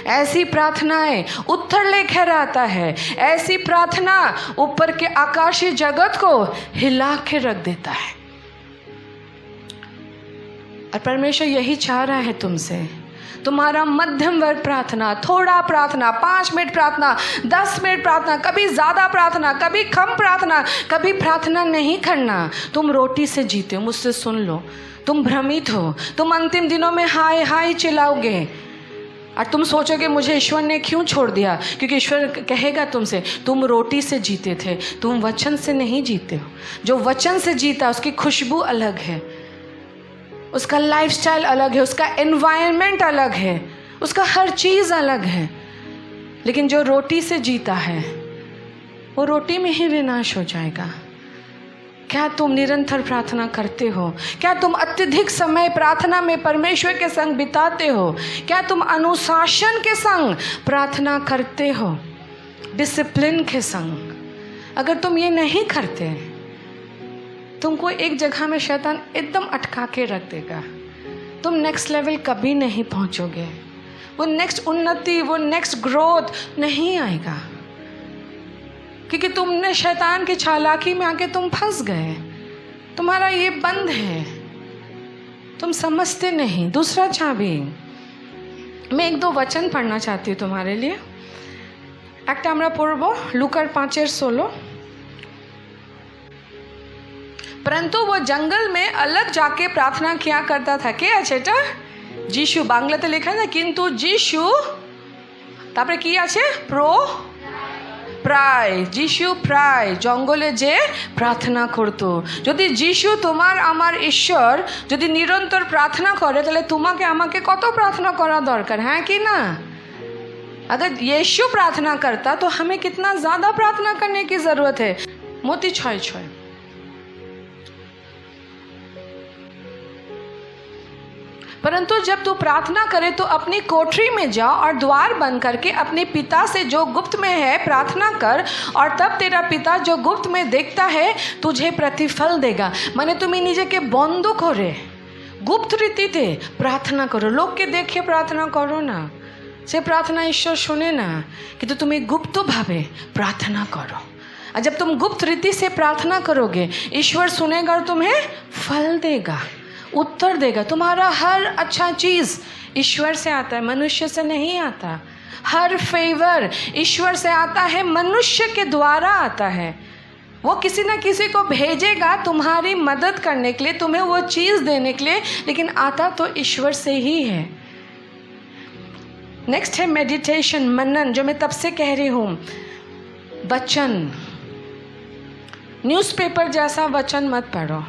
ऐसी प्रार्थनाएं उत्तर लेकर आता है, ऐसी प्रार्थना ऊपर के आकाशीय जगत को हिला के रख देता है। और परमेश्वर यही चाह रहा है तुमसे। तुम्हारा मध्यम वर्ग प्रार्थना, थोड़ा प्रार्थना, 5 मिनट प्रार्थना, 10 मिनट प्रार्थना, कभी ज़्यादा प्रार्थना, कभी कम प्रार्थना, कभी प्रार्थना नहीं करना। तुम रोटी से जीते हो, मुझसे सुन लो। तुम भ्रमित हो, तुम अंतिम दिनों में हाय हाय चिल्लाओगे और तुम सोचोगे मुझे ईश्वर ने क्यों छोड़ दिया, क्योंकि ईश्वर कहेगा तुमसे तुम रोटी से जीते थे, तुम वचन से नहीं जीते हो। जो वचन से जीता उसकी खुशबू अलग है, उसका लाइफस्टाइल अलग है, उसका एनवायरनमेंट अलग है, उसका हर चीज़ अलग है। लेकिन जो रोटी से जीता है वो रोटी में ही विनाश हो जाएगा। क्या तुम निरंतर प्रार्थना करते हो? क्या तुम अत्यधिक समय प्रार्थना में परमेश्वर के संग बिताते हो? क्या तुम अनुशासन के संग प्रार्थना करते हो, डिसिप्लिन के संग? अगर तुम ये नहीं करते, तुमको एक जगह में शैतान एकदम अटका के रख देगा। तुम नेक्स्ट लेवल कभी नहीं पहुंचोगे, वो नेक्स्ट उन्नति, वो नेक्स्ट ग्रोथ नहीं आएगा, क्योंकि तुमने शैतान की चालाकी में आके तुम फंस गए। तुम्हारा ये बंद है, तुम समझते नहीं। दूसरा चाबी, मैं 1-2 वचन पढ़ना चाहती हूँ तुम्हारे लिए। একটা আমরা পড়ব लूकर 5:16। परंतु वो जंगल में अलग जाके प्रार्थना किया करता था। কে আছে এটা? যিশু। বাংলাতে লেখা না, কিন্তু যিশু তারপরে কি আছে? প্রায়, যিশু প্রায় জঙ্গলে যে প্রার্থনা করতো। যদি যিশু তোমার আমার ঈশ্বর যদি নিরন্তর প্রার্থনা করে, তাহলে তোমাকে আমাকে কত প্রার্থনা করা দরকার, হ্যাঁ কি না? अगर यीशु प्रार्थना करता तो हमें कितना ज़्यादा प्रार्थना करने की ज़रूरत है। मोती 6:6। परंतु जब तू प्रार्थना करे तो अपनी कोठरी में जा और द्वार बंद करके अपने पिता से जो गुप्त में है प्रार्थना कर, और तब तेरा पिता जो गुप्त में देखता है तुझे प्रतिफल देगा। माने तुम्हें निजे के बंद करे, गुप्त रीतिते प्रार्थना करो। लोग के देखे प्रार्थना करो ना, से प्रार्थना ईश्वर सुने ना, कि तो तुम्हें गुप्त भावे प्रार्थना करो। और जब तुम गुप्त रीति से प्रार्थना करोगे, ईश्वर सुनेगा और तुम्हें फल देगा, उत्तर देगा। तुम्हारा हर अच्छा चीज़ ईश्वर से आता है, मनुष्य से नहीं आता। हर फेवर ईश्वर से आता है, मनुष्य के द्वारा आता है। वो किसी न किसी को भेजेगा तुम्हारी मदद करने के लिए, तुम्हें वो चीज़ देने के लिए, लेकिन आता तो ईश्वर से ही है। नेक्स्ट है मेडिटेशन, मनन, जो मैं तब से कह रही हूँ। वचन, न्यूज़पेपर जैसा वचन मत पढ़ो,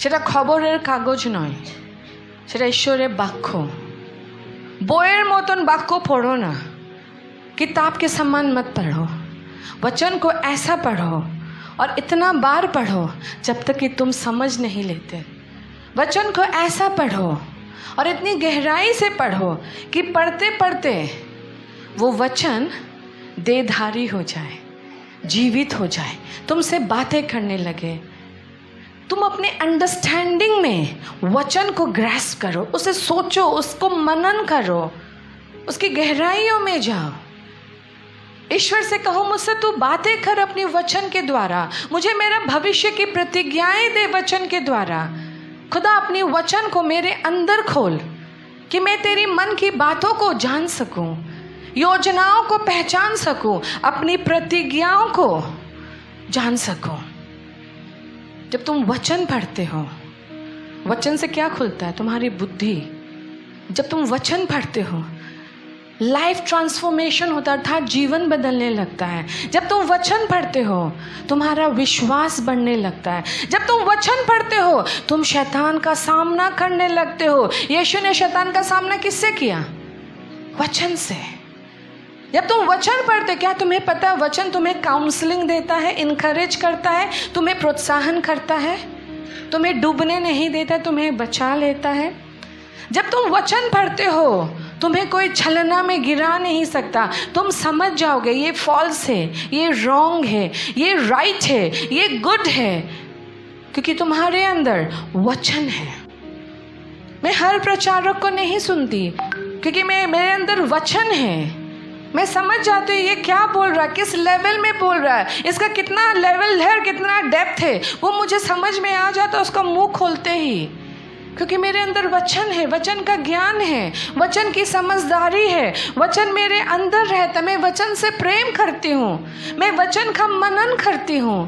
সেটা খবরের কাগজ নয়, সেটা ঈশ্বরের বাক্য। বইয়ের মতন বাক্য पढ़ो ना, किताब के समान मत पढ़ो। वचन को ऐसा पढ़ो और इतना बार पढ़ो जब तक कि तुम समझ नहीं लेते। वचन को ऐसा पढ़ो और इतनी गहराई से पढ़ो कि पढ़ते पढ़ते वो वचन देहधारी हो जाए, जीवित हो जाए, तुमसे बातें करने लगे। तुम अपने अंडरस्टैंडिंग में वचन को ग्रैस्प करो, उसे सोचो, उसको मनन करो, उसकी गहराइयों में जाओ। ईश्वर से कहो, मुझसे तू बातें कर अपने वचन के द्वारा, मुझे मेरा भविष्य की प्रतिज्ञाएं दे वचन के द्वारा। खुदा अपनी वचन को मेरे अंदर खोल कि मैं तेरी मन की बातों को जान सकूं, योजनाओं को पहचान सकूं, अपनी प्रतिज्ञाओं को जान सकूं। जब तुम वचन पढ़ते हो, वचन से क्या खुलता है? तुम्हारी बुद्धि। जब तुम वचन पढ़ते हो, लाइफ ट्रांसफॉर्मेशन होता है, अर्थात जीवन बदलने लगता है। जब तुम वचन पढ़ते हो, तुम्हारा विश्वास बढ़ने लगता है। जब तुम वचन पढ़ते हो, तुम शैतान का सामना करने लगते हो। यीशु ने शैतान का सामना किससे किया? वचन से। जब तुम वचन पढ़ते, क्या तुम्हें पता है वचन तुम्हें काउंसलिंग देता है, इनकरेज करता है, तुम्हें प्रोत्साहन करता है, तुम्हें डूबने नहीं देता, तुम्हें बचा लेता है। जब तुम वचन पढ़ते हो, तुम्हें कोई छलना में गिरा नहीं सकता। तुम समझ जाओगे ये फॉल्स है, ये रॉन्ग है, ये राइट है, ये गुड है, क्योंकि तुम्हारे अंदर वचन है। मैं हर प्रचारक को नहीं सुनती, क्योंकि मेरे अंदर वचन है। मैं समझ जाती हूँ ये क्या बोल रहा है, किस लेवल में बोल रहा है, इसका कितना लेवल है और कितना डेप्थ है, वो मुझे समझ में आ जाता है उसका मुंह खोलते ही, क्योंकि मेरे अंदर वचन है, वचन का ज्ञान है, वचन की समझदारी है, वचन मेरे अंदर रहता है। मैं वचन से प्रेम करती हूँ, मैं वचन का मनन करती हूँ,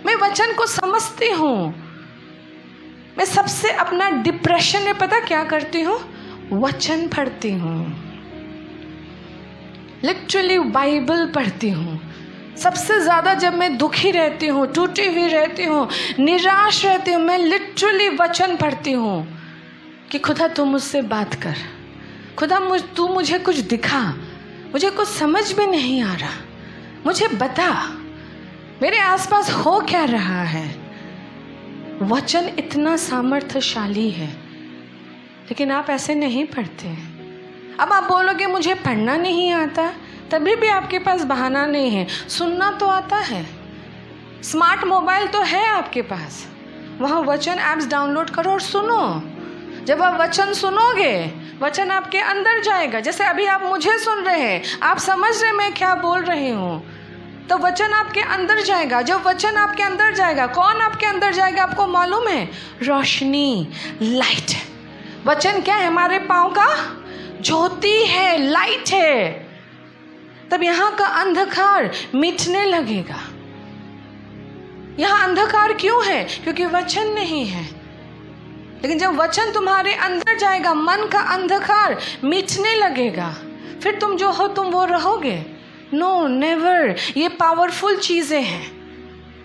मैं वचन को समझती हूँ। मैं सबसे अपना डिप्रेशन में पता क्या करती हूँ? वचन पढ़ती हूँ, लिटरली बाइबल पढ़ती हूँ। सबसे ज़्यादा जब मैं दुखी रहती हूँ, टूटी हुई रहती हूँ, निराश रहती हूँ, मैं लिटरली वचन पढ़ती हूँ कि खुदा तू मुझसे बात कर, खुदा तू मुझे कुछ दिखा, मुझे कुछ समझ में नहीं आ रहा, मुझे बता मेरे आसपास हो क्या रहा है। वचन इतना सामर्थ्यशाली है, लेकिन आप ऐसे नहीं पढ़ते। अब आप बोलोगे मुझे पढ़ना नहीं आता, तभी भी आपके पास बहाना नहीं है। सुनना तो आता है, स्मार्ट मोबाइल तो है आपके पास, वहाँ वचन ऐप्स डाउनलोड करो और सुनो। जब आप वचन सुनोगे, वचन आपके अंदर जाएगा। जैसे अभी आप मुझे सुन रहे हैं, आप समझ रहे मैं क्या बोल रही हूँ, तो वचन आपके अंदर जाएगा। जब वचन आपके अंदर जाएगा, कौन आपके अंदर जाएगा आपको मालूम है? रोशनी, लाइट। वचन क्या है? हमारे पाँव का ज्योति है, लाइट है। तब यहाँ का अंधकार मिटने लगेगा। यहाँ अंधकार क्यों है? क्योंकि वचन नहीं है। लेकिन जब वचन तुम्हारे अंदर जाएगा, मन का अंधकार मिटने लगेगा। फिर तुम जो हो तुम वो रहोगे? No, never. ये पावरफुल चीज़ें हैं।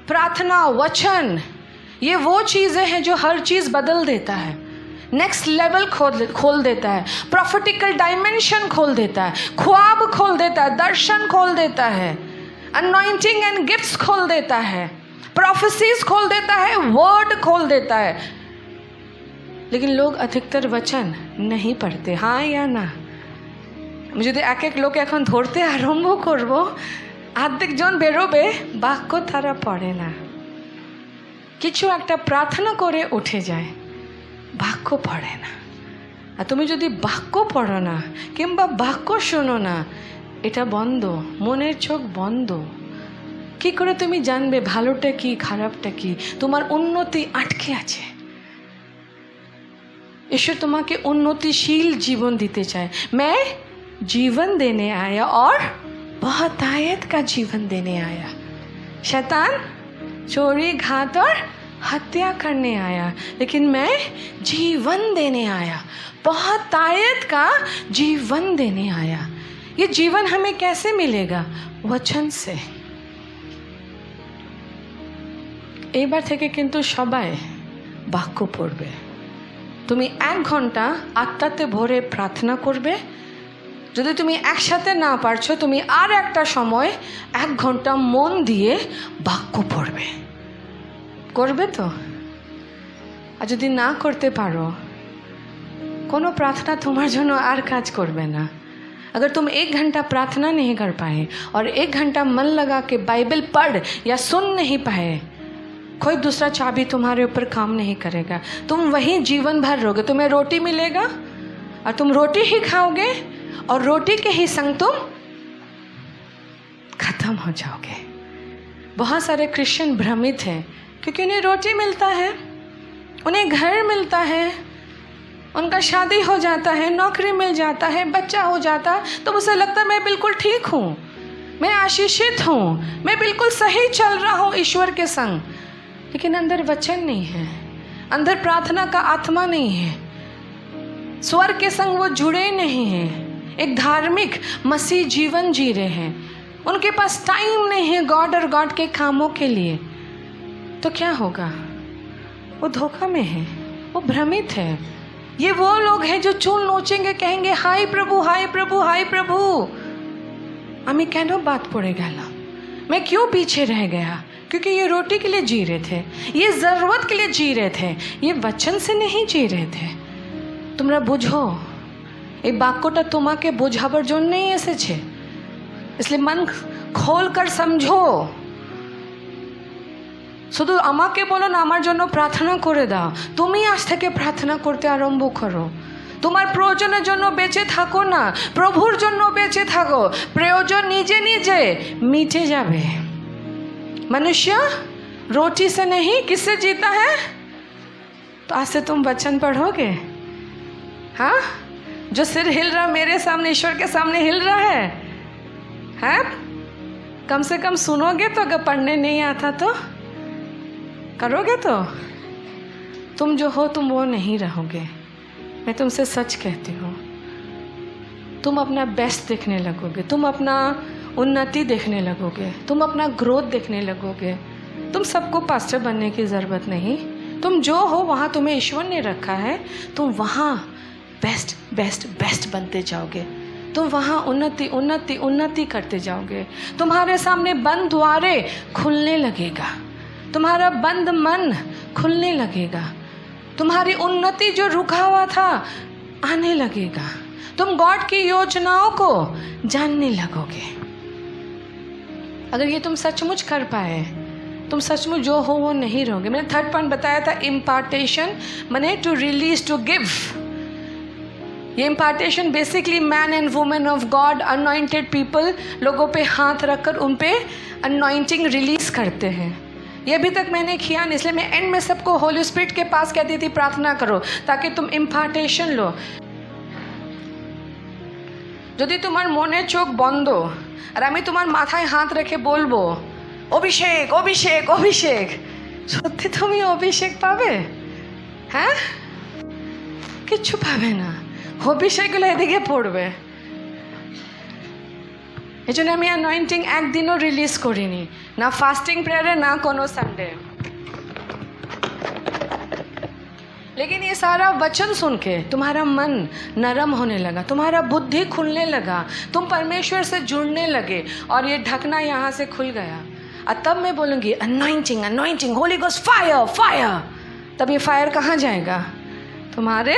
प्रार्थना, वचन, ये वो चीज़ें हैं जो हर चीज़ बदल देता है, नेक्स्ट लेवल खोल देता है, प्रॉफिटिकल डायमेंशन खोल देता है, ख्वाब खोल देता है, दर्शन खोल देता है, अनॉइंटिंग एंड गिफ्ट्स खोल देता है, प्रोफेसीज खोल देता है, वर्ड खोल देता है। लेकिन लोग अधिकतर वचन नहीं पढ़ते। हाँ या ना? मुझे तो एक लोग এখন ধরতে আরম্ভ করব, আর্ধেকজন বেরোবে বাক্য তারা পড়ে না, কিছু একটা প্রার্থনা করে উঠে যায়, বাক্য পড়ে না। আর তুমি যদি বাক্য পড়ো না কিংবা বাক্য শোনো না, এটা বন্ধ, মনের চোখ বন্ধ। কি করে তুমি জানবে ভালোটা কি খারাপটা কি? তোমার উন্নতি আটকে আছে। ईश्वर तुम्हारे उन्नतिशील जीवन दीते चाहे। मैं जीवन देने आया और बहुतायत का जीवन देने आया। शैतान चोरी, घात और हत्या करने आया, लेकिन मैं जीवन देने आया, बहुतायत का जीवन देने आया। ये जीवन हमें कैसे मिलेगा? वचन से। एबार থেকে কিন্তু সবাই বাক্য পড়বে। তুমি 1 ঘন্টা আত্মাতে ভরে প্রার্থনা করবে। যদি তুমি একসাথে না পারছো, তুমি আর একটা সময় 1 ঘন্টা মন দিয়ে বাক্য পড়বে। করবে তো? আর যদি না করতে পারো, কোনো প্রার্থনা তোমার জন্য আর কাজ করবে না। अगर तुम 1 घंटा प्रार्थना नहीं कर पाए और 1 घंटा मन लगा के बाइबल पढ़ या सुन नहीं पाए, कोई दूसरा चाबी तुम्हारे ऊपर काम नहीं करेगा। तुम वहीं जीवन भर रहोगे। तुम्हें रोटी मिलेगा और तुम रोटी ही खाओगे और रोटी के ही संग तुम खत्म हो जाओगे। बहुत सारे क्रिश्चियन भ्रमित हैं क्योंकि उन्हें रोटी मिलता है, उन्हें घर मिलता है, उनका शादी हो जाता है, नौकरी मिल जाता है, बच्चा हो जाता है, तो मुझे लगता है मैं बिल्कुल ठीक हूँ, मैं आशीषित हूँ, मैं बिल्कुल सही चल रहा हूँ ईश्वर के संग। लेकिन अंदर वचन नहीं है, अंदर प्रार्थना का आत्मा नहीं है, स्वर के संग वो जुड़े नहीं हैं, एक धार्मिक मसीह जीवन जी रहे हैं, उनके पास टाइम नहीं है गॉड और गॉड के कामों के लिए। तो क्या होगा? वो धोखा में है, वो भ्रमित है। ये वो लोग हैं जो चूल नोचेंगे, कहेंगे हाय प्रभु, हाय प्रभु, हाय प्रभु। हमें क्यों बात पड़े गया, मैं क्यों पीछे रह गया? क्योंकि ये रोटी के लिए जी रहे थे, ये ज़रूरत के लिए जी रहे थे, ये वचन से नहीं जी रहे थे। তোমরা বুঝো, এই বাক্যটা তোমাকে বোঝাবার জন্যই এসেছে, इसलिए मन खोल कर समझो। শুধু আমাকে বলো না আমার জন্য প্রার্থনা করে দাও, তুমি আজ থেকে প্রার্থনা করতে আরম্ভ করো। তোমার প্রয়োজনের জন্য বেঁচে থাকো না, প্রভুর জন্য বেঁচে থাকো। প্রয়োজন নিজে নিজে মিটে যাবে। मनुष्य रोटी से नहीं, किससे जीता है? तो आज से तुम वचन पढ़ोगे। हाँ, जो सिर हिल रहा मेरे सामने, ईश्वर के सामने हिल रहा है, हैं? कम से कम सुनोगे तो। अगर पढ़ने नहीं आता तो करोगे तो तुम जो हो तुम वो नहीं रहोगे। मैं तुमसे सच कहती हूँ, तुम अपना बेस्ट देखने लगोगे, तुम अपना उन्नति देखने लगोगे, तुम अपना ग्रोथ देखने लगोगे। तुम सबको पास्टर बनने की ज़रूरत नहीं, तुम जो हो वहाँ तुम्हें ईश्वर ने रखा है, तुम वहाँ बेस्ट बेस्ट बेस्ट बनते जाओगे। तुम वहाँ उन्नति उन्नति उन्नति करते जाओगे। तुम्हारे सामने बंद द्वारे खुलने लगेगा, तुम्हारा बंद मन खुलने लगेगा, तुम्हारी उन्नति जो रुका हुआ था आने लगेगा, तुम गॉड की योजनाओं को जानने लगोगे। अगर ये तुम सचमुच कर पाए, तुम सचमुच जो हो वो नहीं रहोगे। मैंने थर्ड पॉइंट बताया था इम्पार्टेशन, माने टू रिलीज, टू गिव। ये impartation basically man and women of God, anointed people, लोगों पे हाथ रखकर उन पे अनॉइंटिंग रिलीज करते हैं। ये अभी तक मैंने किया नहीं, इसलिए मैं एंड में सबको होली स्पिरिट के पास कहती थी प्रार्थना करो ताकि तुम इम्पार्टेशन लो। যদি তোমার মনের চোখ বন্ধ আর আমি তোমার মাথায় হাত রেখে বলবো অভিষেক অভিষেক অভিষেক, সত্যি তুমি অভিষেক পাবে? হ্যাঁ, কিচ্ছু পাবে না, অভিষেকগুলো এদিকে পড়বে। এই জন্য আমি অ্যানয়েন্টিং একদিনও রিলিজ করিনি, না ফাস্টিং প্রেয়ারে, না কোনো সানডে। लेकिन ये सारा वचन सुन के तुम्हारा मन नरम होने लगा, तुम्हारा बुद्धि खुलने लगा, तुम परमेश्वर से जुड़ने लगे और ये ढकना यहाँ से खुल गया। और तब मैं बोलूँगी anointing anointing, Holi ghost fire fire. तब ये फायर कहाँ जाएगा? तुम्हारे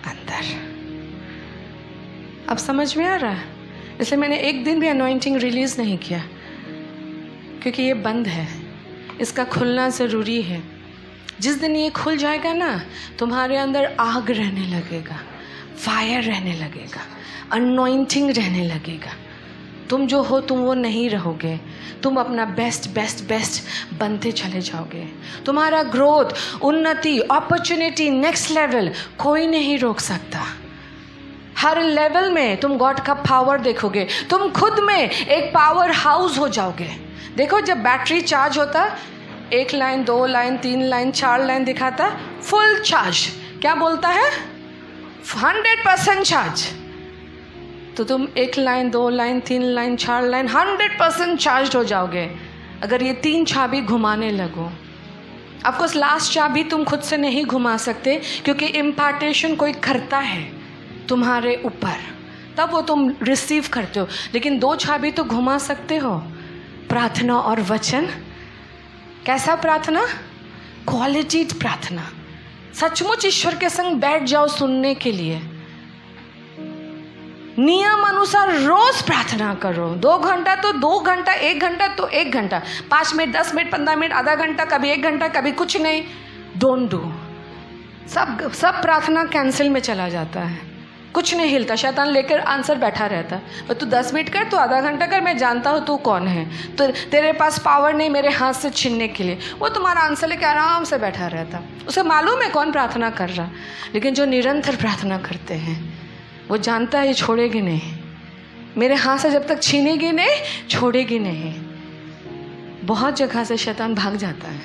अंदर। अब समझ में आ रहा है? इसलिए मैंने एक दिन भी अनॉइंटिंग रिलीज नहीं किया, क्योंकि ये बंद है, इसका खुलना ज़रूरी है। जिस दिन ये खुल जाएगा ना, तुम्हारे अंदर आग रहने लगेगा, फायर रहने लगेगा, अनॉइंटिंग रहने लगेगा। तुम जो हो तुम वो नहीं रहोगे, तुम अपना बेस्ट बेस्ट बेस्ट बनते चले जाओगे। तुम्हारा ग्रोथ, उन्नति, अपॉर्चुनिटी, नेक्स्ट लेवल कोई नहीं रोक सकता। हर लेवल में तुम गॉड का पावर देखोगे, तुम खुद में एक पावर हाउस हो जाओगे। देखो जब बैटरी चार्ज होता, 1 लाइन 2 लाइन 3 लाइन 4 लाइन दिखाता, फुल चार्ज, क्या बोलता है? 100% चार्ज। तो तुम 1 line 2 line 3 line 4 line 100% charge हो जाओगे अगर ये 3 चाबी घुमाने लगो। ऑफकोर्स लास्ट चाबी तुम खुद से नहीं घुमा सकते, क्योंकि इम्पार्टेशन कोई करता है तुम्हारे ऊपर, तब वो तुम रिसीव करते हो। लेकिन 2 चाबी तो घुमा सकते हो, प्रार्थना और वचन। कैसा प्रार्थना? क्वालिटी प्रार्थना। सचमुच ईश्वर के संग बैठ जाओ सुनने के लिए, नियम अनुसार रोज प्रार्थना करो। 2 घंटा तो 2 घंटा, 1 घंटा तो 1 घंटा, 5 मिनट 10 मिनट 15 मिनट, आधा घंटा, कभी 1 घंटा, कभी कुछ नहीं। Don't do. सब प्रार्थना कैंसिल में चला जाता है, कुछ नहीं हिलता, शैतान लेकर आंसर बैठा रहता है। और तू 10 मिनट कर, तू आधा घंटा कर, मैं जानता हूँ तू कौन है, तो तेरे पास पावर नहीं मेरे हाथ से छीनने के लिए। वो तुम्हारा आंसर लेकर आराम से बैठा रहता, उसे मालूम है कौन प्रार्थना कर रहा। लेकिन जो निरंतर प्रार्थना करते हैं वो जानता है ये छोड़ेगी नहीं, मेरे हाथ से जब तक छीनेगी नहीं, छोड़ेगी नहीं। बहुत जगह से शैतान भाग जाता है,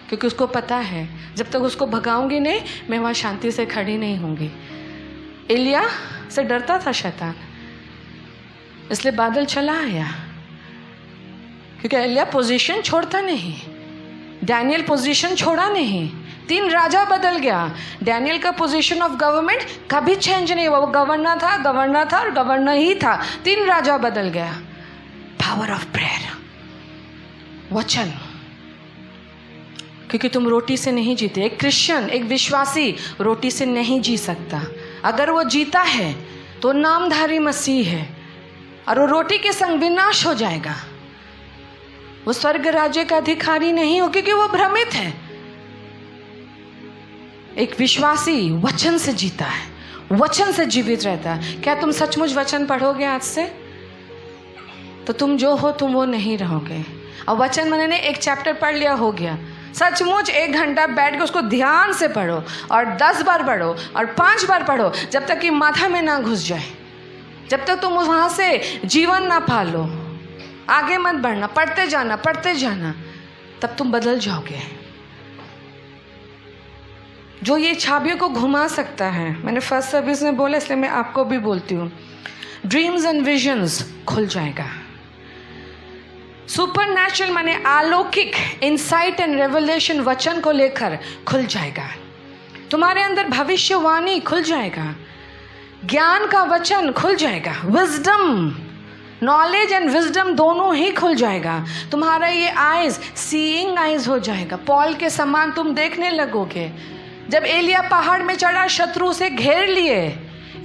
क्योंकि उसको पता है जब तक उसको भगाऊंगी नहीं, मैं वहाँ शांति से खड़ी नहीं होंगी। एलिया से डरता था शैतान, इसलिए बादल चला आया, क्योंकि एलिया पोजीशन छोड़ता नहीं। डैनियल पोजीशन छोड़ा नहीं, 3 राजा बदल गया। डैनियल का पोजीशन ऑफ गवर्नमेंट कभी चेंज नहीं हुआ, वो गवर्नर था और गवर्नर ही था। 3 राजा बदल गया। पावर ऑफ प्रेयर, वचन। क्योंकि तुम रोटी से नहीं जीते। एक क्रिश्चियन, एक विश्वासी रोटी से नहीं जी सकता। अगर वो जीता है तो नामधारी मसीह है, और वो रोटी के संग विनाश हो जाएगा। वो स्वर्ग राज्य का अधिकारी नहीं हो, क्योंकि वो भ्रमित है। एक विश्वासी वचन से जीता है, वचन से जीवित रहता है। क्या तुम सचमुच वचन पढ़ोगे आज से? तो तुम जो हो तुम वो नहीं रहोगे। और वचन मैंने 1 चैप्टर पढ़ लिया, हो गया। सचमुच 1 घंटा बैठ के उसको ध्यान से पढ़ो, और 10 बार पढ़ो, और 5 बार पढ़ो, जब तक कि माथा में ना घुस जाए, जब तक तुम वहाँ से जीवन ना पालो। आगे मत बढ़ना, पढ़ते जाना, तब तुम बदल जाओगे। जो ये चाबियों को घुमा सकता है, मैंने फर्स्ट सर्विस में बोला, इसलिए मैं आपको भी बोलती हूँ, ड्रीम्स एंड विजन्स खुल जाएगा। सुपरनैचुरल माने अलौकिक इंसाइट एंड रेवलेशन वचन को लेकर खुल जाएगा। तुम्हारे अंदर भविष्यवाणी खुल जाएगा, ज्ञान का वचन खुल जाएगा, विजडम नॉलेज एंड विजडम दोनों ही खुल जाएगा। तुम्हारा ये आइज सीइंग आइज हो जाएगा। पॉल के समान तुम देखने लगोगे। जब एलिया पहाड़ में चढ़ा, शत्रु से घेर लिए,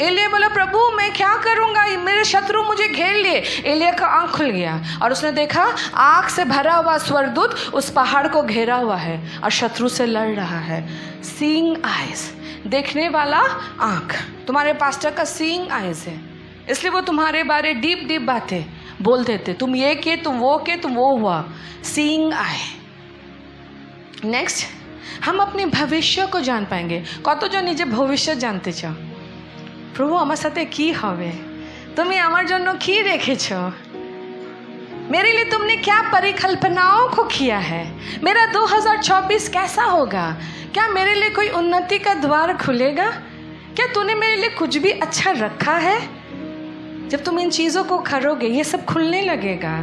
एलिया बोला प्रभु मैं क्या करूंगा, मेरे शत्रु मुझे घेर लिए। एलिया का आंख खुल गया और उसने देखा आग से भरा हुआ स्वर्गदूत उस पहाड़ को घेरा हुआ है और शत्रु से लड़ रहा है। सीइंग आइज, देखने वाला आंख। तुम्हारे पास्टर का सीइंग आइज है, इसलिए वो तुम्हारे बारे डीप डीप बातें बोल देते। तुम ये किए, तुम वो किए, तुम वो हुआ। सीइंग आई। नेक्स्ट, हम अपने भविष्य को जान पाएंगे। कत जो निजे भविष्य जानते चाओ, प्रभु আমার সাথে কি হবে, তুমি আমার জন্য কি রেখেছো, मेरे लिए तुमने क्या परिकल्पनाओं को किया है, मेरा 2024 कैसा होगा, क्या मेरे लिए कोई उन्नति का द्वार खुलेगा, क्या तूने मेरे लिए कुछ भी अच्छा रखा है। जब तुम इन चीज़ों को करोगे ये सब खुलने लगेगा।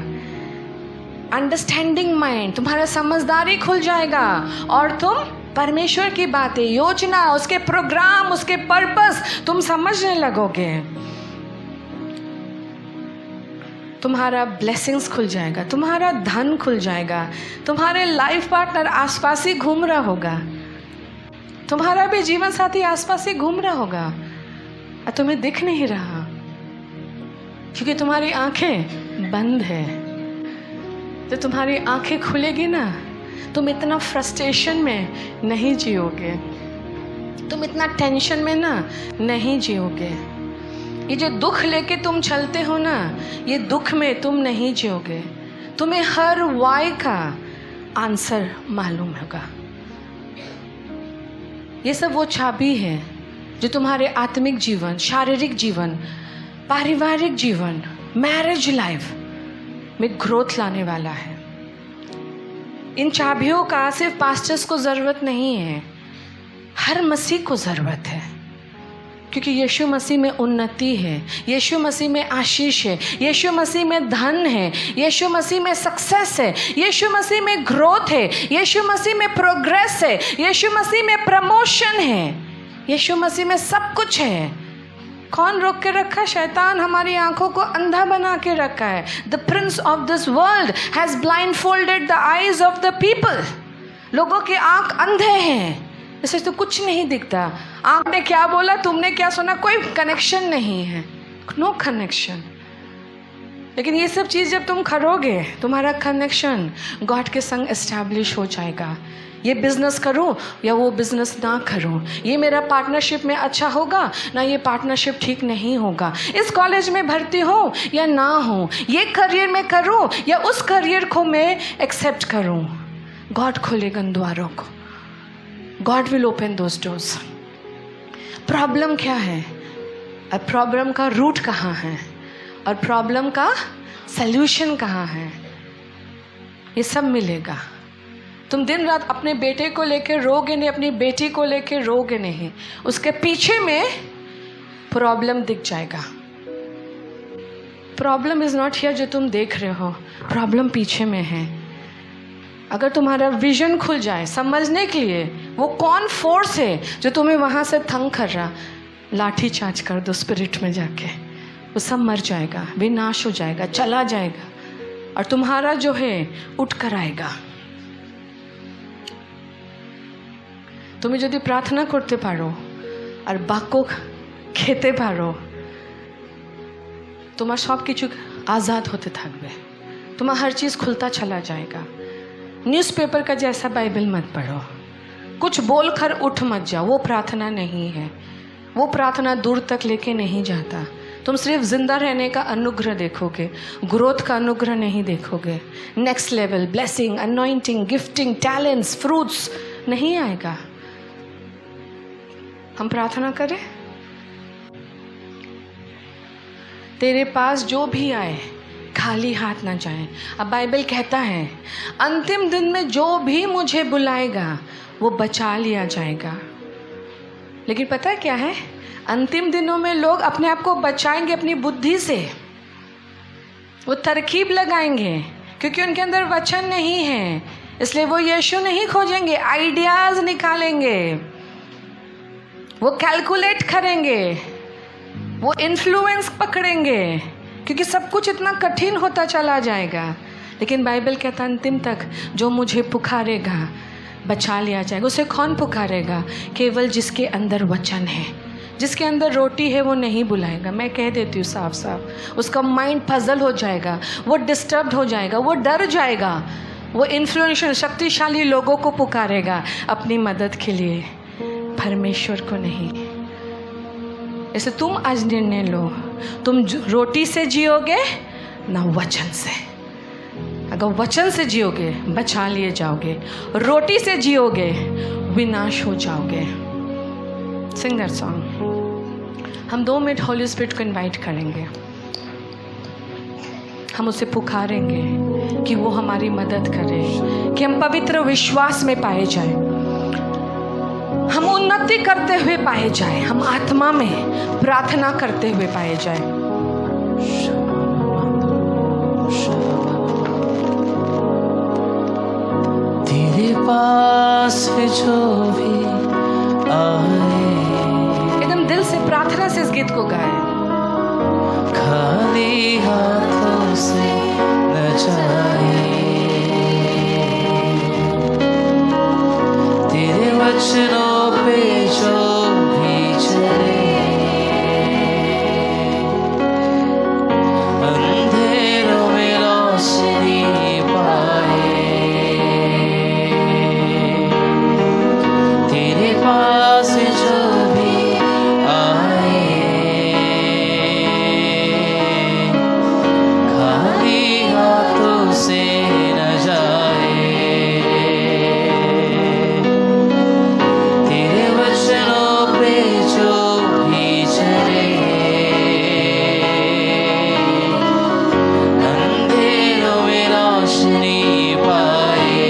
अंडरस्टैंडिंग माइंड, तुम्हारा समझदारी खुल जाएगा और तुम परमेश्वर की बातें, योजना, उसके प्रोग्राम, उसके पर्पस तुम समझने लगोगे। तुम्हारा ब्लेसिंग्स खुल जाएगा, तुम्हारा धन खुल जाएगा, तुम्हारे लाइफ पार्टनर आसपास ही घूम रहा होगा, तुम्हारा भी जीवन साथी आसपास ही घूम रहा होगा और तुम्हें दिख नहीं रहा क्योंकि तुम्हारी आंखें बंद है। तो तुम्हारी आंखें खुलेगी ना, तुम इतना फ्रस्ट्रेशन में नहीं जियोगे, तुम इतना टेंशन में ना नहीं जियोगे। ये जो दुख लेके तुम चलते हो ना, ये दुख में तुम नहीं जियोगे। तुम्हें हर वाई का आंसर मालूम होगा। ये सब वो चाबी है जो तुम्हारे आत्मिक जीवन, शारीरिक जीवन, पारिवारिक जीवन, मैरिज लाइफ में ग्रोथ लाने वाला है। इन चाबियों का सिर्फ पास्टर्स को ज़रूरत नहीं है, हर मसीह को ज़रूरत है, क्योंकि यीशु मसीह में उन्नति है, यीशु मसीह में आशीष है, यीशु मसीह में धन है, यीशु मसीह में सक्सेस है, यीशु मसीह में ग्रोथ है, यीशु मसीह में प्रोग्रेस है, यीशु मसीह में प्रमोशन है, यीशु मसीह में सब कुछ है। कौन रोक के रखा? शैतान हमारी आंखों को अंधा बना के रखा है। The Prince of this world has blind folded the eyes of the people. लोगों के आंख अंधे हैं, इससे तो कुछ नहीं दिखता। आंख ने क्या बोला, तुमने क्या सुना, कोई कनेक्शन नहीं है, नो कनेक्शन। लेकिन ये सब चीज़ जब तुम करोगे, तुम्हारा कनेक्शन गॉड के संग एस्टैब्लिश हो जाएगा। ये बिजनेस करूं या वो बिजनेस ना करूं, ये मेरा पार्टनरशिप में अच्छा होगा ना, ये पार्टनरशिप ठीक नहीं होगा, इस कॉलेज में भर्ती हो या ना हो, ये करियर में करूं या उस करियर को मैं एक्सेप्ट करूं। गॉड खोलेगा उन द्वारों को, God will open those doors. Problem क्या है और प्रॉब्लम का रूट कहाँ है और प्रॉब्लम का सल्यूशन कहाँ है, ये सब मिलेगा। तुम दिन रात अपने बेटे को लेके रोगे नहीं, अपनी बेटी को लेके रोगे नहीं, उसके पीछे में प्रॉब्लम दिख जाएगा। प्रॉब्लम इज नॉट हियर जो तुम देख रहे हो, प्रॉब्लम पीछे में है। अगर तुम्हारा विजन खुल जाए समझने के लिए वो कौन फोर्स है जो तुम्हें वहाँ से तंग कर रहा, लाठी चार्ज कर दो स्पिरिट में जाके, वो सब मर जाएगा, विनाश हो जाएगा, चला जाएगा और तुम्हारा जो है उठ कर आएगा। তুমি যদি প্রার্থনা করতে পারো আর বাক্য খেতে পারো, তোমার সব কিছু आज़ाद होते থাকবে, तुम्हारा हर चीज़ खुलता चला जाएगा। न्यूज़पेपर का जैसा बाइबल मत पढ़ो, कुछ बोल कर उठ मत जाओ, वो प्रार्थना नहीं है, वो प्रार्थना दूर तक लेके नहीं जाता। तुम सिर्फ जिंदा रहने का अनुग्रह देखोगे, ग्रोथ का अनुग्रह नहीं देखोगे। Next level blessing, anointing, gifting, talents, fruits नहीं आएगा। हम प्रार्थना करें, तेरे पास जो भी आए खाली हाथ ना जाए। अब बाइबल कहता है अंतिम दिन में जो भी मुझे बुलाएगा वो बचा लिया जाएगा। लेकिन पता है क्या है, अंतिम दिनों में लोग अपने आप को बचाएंगे अपनी बुद्धि से, वो तरकीब लगाएंगे क्योंकि उनके अंदर वचन नहीं है, इसलिए वो यीशु नहीं खोजेंगे, आइडियाज निकालेंगे, वो कैलकुलेट करेंगे, वो इन्फ्लुएंस पकड़ेंगे क्योंकि सब कुछ इतना कठिन होता चला जाएगा। लेकिन बाइबल कहता अंतिम तक जो मुझे पुकारेगा बचा लिया जाएगा। उसे कौन पुकारेगा? केवल जिसके अंदर वचन है, जिसके अंदर रोटी है, वो नहीं बुलाएगा। मैं कह देती हूँ साफ साफ, उसका माइंड पजल हो जाएगा, वो डिस्टर्ब हो जाएगा, वो डर जाएगा, वो इन्फ्लुएंशियल शक्तिशाली लोगों को पुकारेगा अपनी मदद के लिए, परमेश्वर को नहीं। ऐसे तुम आज निर्णय लो, तुम रोटी से जियोगे ना वचन से। अगर वचन से जियोगे बचा लिए जाओगे, रोटी से जियोगे विनाश हो जाओगे। सिंग दैट सॉन्ग। हम 2 मिनट होली स्पिरिट को इनवाइट करेंगे, हम उसे पुकारेंगे कि वो हमारी मदद करे, कि हम पवित्र विश्वास में पाए जाए, हम उन्नति करते हुए पाए जाए, हम आत्मा में प्रार्थना करते हुए पाए जाए। तेरे पास जो भी आए, एकदम दिल से प्रार्थना से इस गीत को गाए। खाली हाथों से न जाए, तेरे वचनों पे जो भी चले, अंधेरों में रोशनी पाए। तेरे पास जो भी आए, खाली हाथों से न जाए, तेरे वचनों पे जो भी चले, अंधेरों में रोशनी पाए।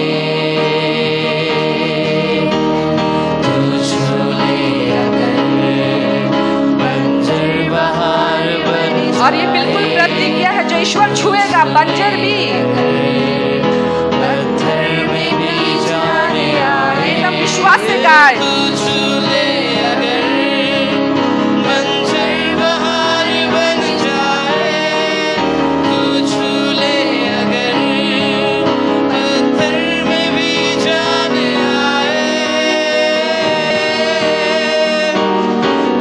तू झूले अगर बंजर बहार बन और ये बिल्कुल प्रतिज्ञा है, जो ईश्वर छुएगा बंजर भी, पत्थर में भी जाने आए। एकदम विश्वास से गाए। तू झूले अगर बंजर बहार बन जाए, तू झूले अगर पत्थर में भी जाने आए।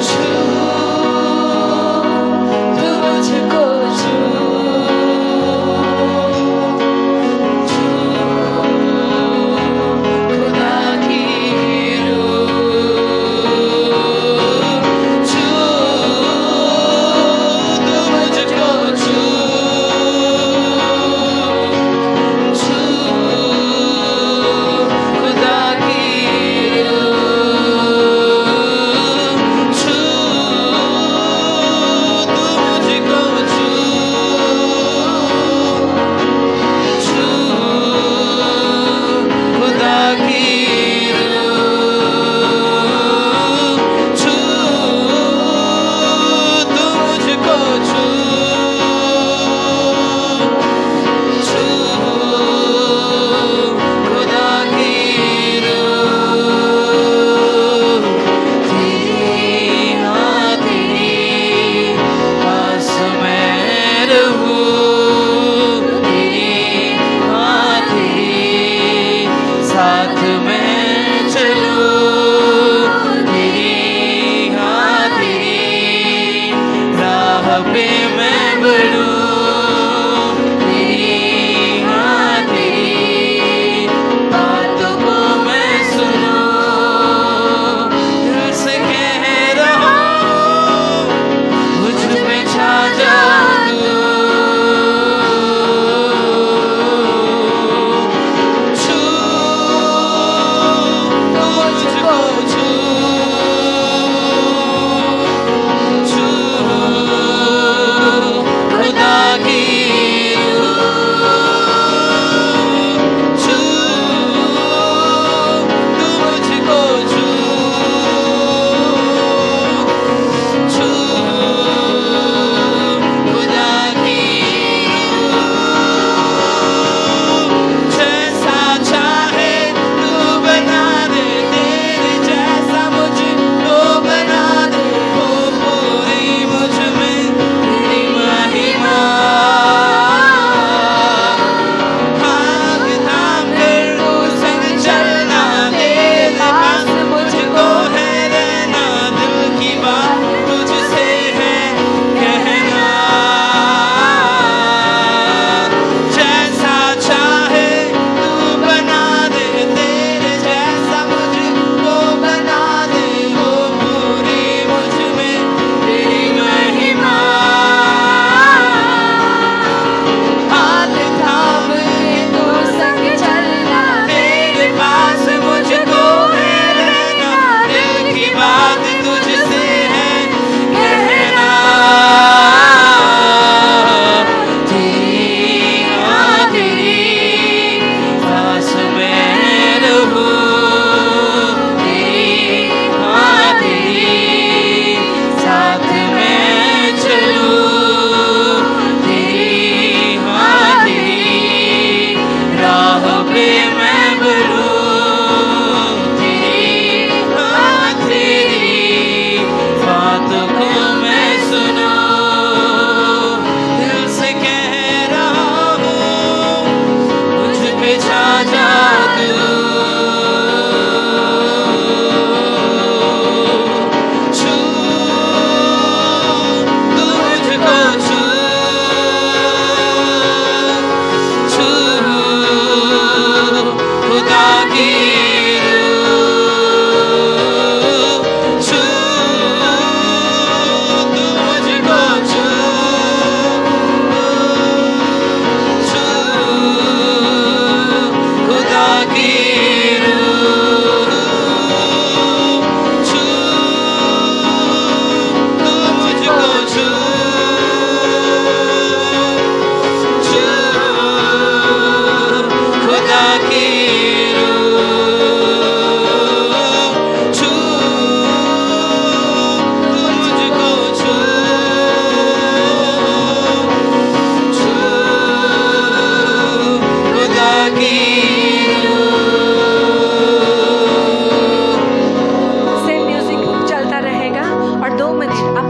छू तू मुझको छू, खुदा की रूह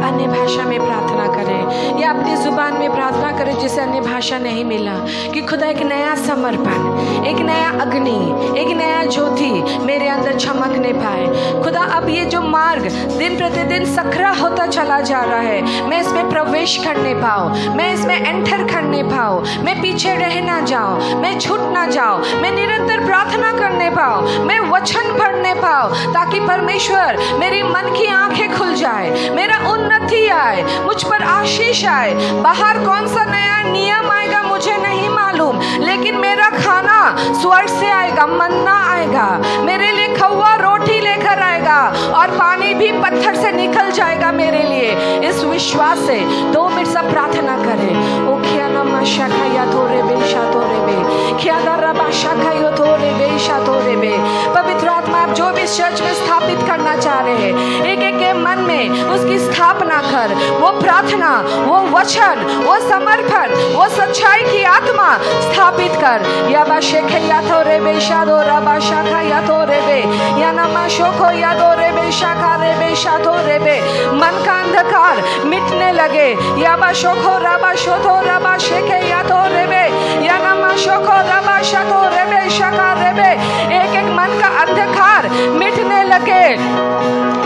अन्य भाषा में प्रार्थना करें या अपनी जुबान में प्रार्थना करें जिसे अन्य भाषा नहीं मिला, कि खुदा एक नया समर्पण, एक नया अग्नि, एक नया ज्योति मेरे अंदर चमकने पाए। खुदा अब ये जो मार्ग दिन प्रतिदिन सकरा होता चला जा रहा है, मैं इसमें प्रवेश करने पाऊँ, मैं इसमें एंटर करने पाऊँ, मैं पीछे रह ना जाऊँ, मैं छूट ना जाऊँ, मैं निरंतर प्रार्थना करने पाऊँ, मैं वचन पढ़ने पाऊँ, ताकि परमेश्वर मेरी मन की आंखें खुल जाए, मेरा उन्नति आए, मुझ पर आशीष आए। बाहर कौन सा नया नियम आएगा मुझे नहीं मालूम, लेकिन मेरा खाना स्वर्ग से आएगा, मन्ना आएगा, मेरे लिए खवा रोटी लेकर आएगा और पानी भी पत्थर से निकल जाएगा मेरे लिए। इस विश्वास से 2 मिनट सब प्रार्थना करें। ओ क्या नामा शाखा या थोरे बे शातोरे बे, क्या दर्रा शाखा यो थोरे बे शातोरे बे। पवित्र आत्मा आप जो भी चर्च में स्थापित करना चाह रहे हैं, एक एक के मन में उसकी स्थापना कर, वो प्रार्थना, वो वचन, वो समर्पण, वो सच्चाई की आत्मा स्थापित कर। या बाशेखे या थोरे बे शादो रबा शाखा या थोरे बे, या नमा शोखो या दोरे बे शाखा रे बे शातोरे बे। मन का अंधकार मिटने लगे। या बाशोखो रबा शोथो रबा शेखे या थोरे बे, या नमा शोखो रबा शातो रे बे शाखा रे बे। एक एक मन का अंधकार मिटने लगे।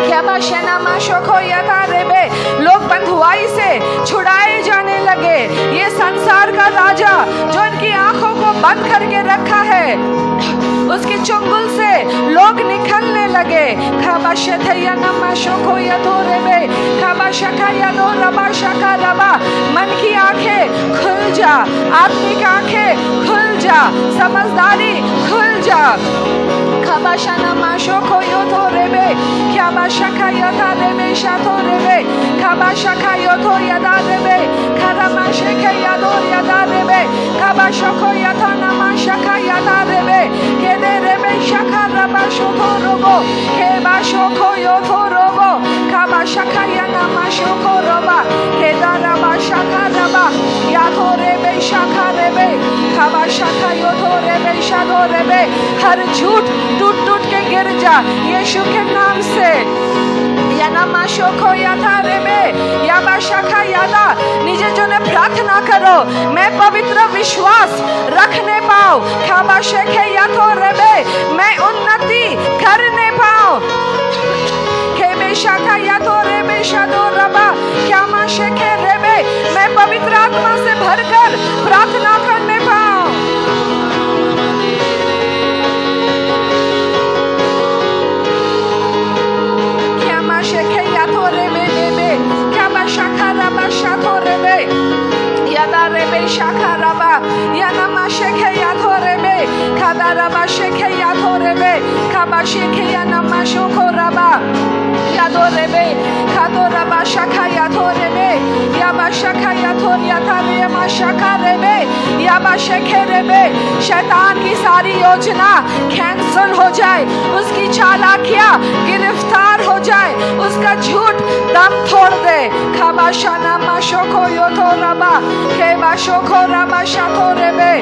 क्या बाशेना मा शोखो या थारे बे, लोग बंधुआई से छुड़ाए जाने लगे। ये संसार का राजा जो इनकी आंखों को बंद करके रखा है, उसके चुंगल से लोग निकलने लगे। खाबा शथैया नमा शोखो या थोरे बे, खाबा शखा या दो रबा शखा रबा। मन की आंखें खुल जा, आत्मिक आंखें खुल जा, समझदारी खुल जा। खाबा शना मा शोखो यो थोरे बे, क्या बा शखा या थारे बे शाथोरे बे, खाबा शखा यो थो या दारे बे, खारा मा शेखे या दो या दारे बे, खाबा शोखो या थो नमा शखा या दारे बे, के दे रे बे शखा रबा शोखो रोबो, के बा शोखो यो थो रोबो, खाबा शखा या नमा शोखो रोबा, के दा रबा शखा रबा, या थोरे बे शखा रे बे, खाबा शखा यो थोरे बे शादो रे बे। हर झूठ टूट टूट के गिर जा यीशु के नाम से। या नमा शोखो या थारे बे, या बा शखा यादा। निजे जो ने प्रार्थना करो, मैं पवित्र विश्वास रखने पाऊं, खाबा शेखे या थोरे बे, मैं उन्नति करने पाऊं। खेबे शाखा या थोरे बे शादो रबा, क्या मा शेखे रे बे, मैं पवित्र आत्मा से भरकर प्रार्थना करने पाऊं। शेखे या थोरे बे बे, क्या बा शाखा रबा शाथोरे बे, या दारे बे शाखा रबा, या नमा शेखे या थोरे बे, खादा रबा शेखे या थोरे बे, खाबा शेखे या नमा शोखो रबा, या दोरे बे, खादो रबा शाखा या थोरे बे, या बा शाखा या थोर या थारे या मा शाखा रे बे, या बा शेखे रे बे। शैतान की सारी योजना कैंसल हो जाए, उसकी चालाकियां गिरफ्तार हो जाए, उसका झूठ दम तोड़ दे। खाबा शाना मा शोखो यो थो रबा, खेबा शोखो रबा शाथो रे बे,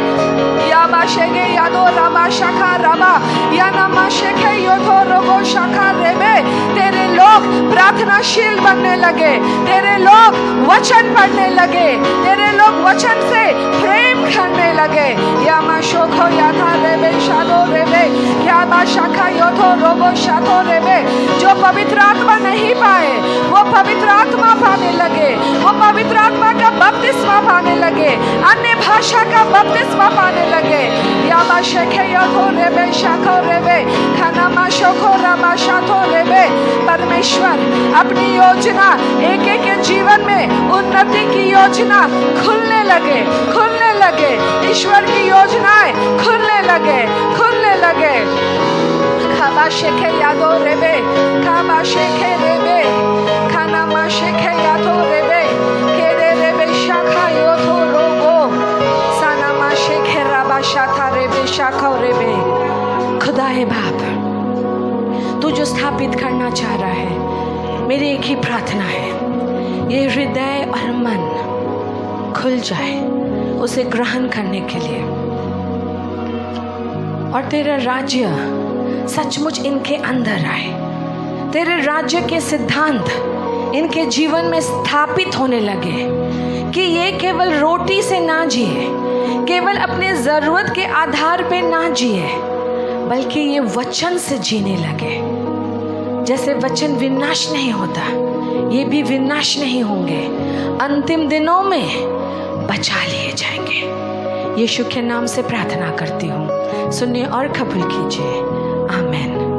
या बा शेगे या दो रबा शाखा रबा, या नमा शेखे यो थो रोगो शाखा रे बे। तेरे लोग प्रार्थनाशील बनने लगे, तेरे लोग वचन पढ़ने लगे, तेरे लोग वचन से प्रेम करने लगे। या मा शोखो या था रे बे शादो रे बे, क्या बा शाखा यो थो रोगो शाथो रे बे। जो पवित्र आत्मा नहीं पाए वो पवित्र आत्मा पाने लगे, वो पवित्र आत्मा का बपतिस्मा पाने लगे, अन्य भाषा का बपतिस्मा पाने लगे। या मा शेखे यो थो रे बे शाखो रे बे, खाना मा शोखो रबा शाथो रे बे। परमेश्वर अपनी योजना एक एक के जीवन में उन्नति की योजना खुलने लगे, खुलने लगे। ईश्वर की योजनाएं खुलने लगे, खुलने लगे। खाबा शेखे यादो रे बे, खाबा शेखे रे बे, खाना मा शेखे यादो रे बे, केरे रे बे शाखा यो थो रोगो, साना मा शेखे रबा शाखा रे बे शाखा रे बे। खुदा है बाप, तू जो स्थापित करना चाह रहा है, मेरी एक ही प्रार्थना है, ये हृदय और मन खुल जाए उसे ग्रहण करने के लिए, और तेरा राज्य सचमुच इनके अंदर आए, तेरे राज्य के सिद्धांत इनके जीवन में स्थापित होने लगे कि ये केवल रोटी से ना जिए, केवल अपने ज़रूरत के आधार पे ना जिए, बल्कि ये वचन से जीने लगे। जैसे वचन विनाश नहीं होता, ये भी विनाश नहीं होंगे, अंतिम दिनों में बचा लिए जाएंगे। यीशु के नाम से प्रार्थना करती हूँ, सुनिए और कबूल कीजिए। आमीन।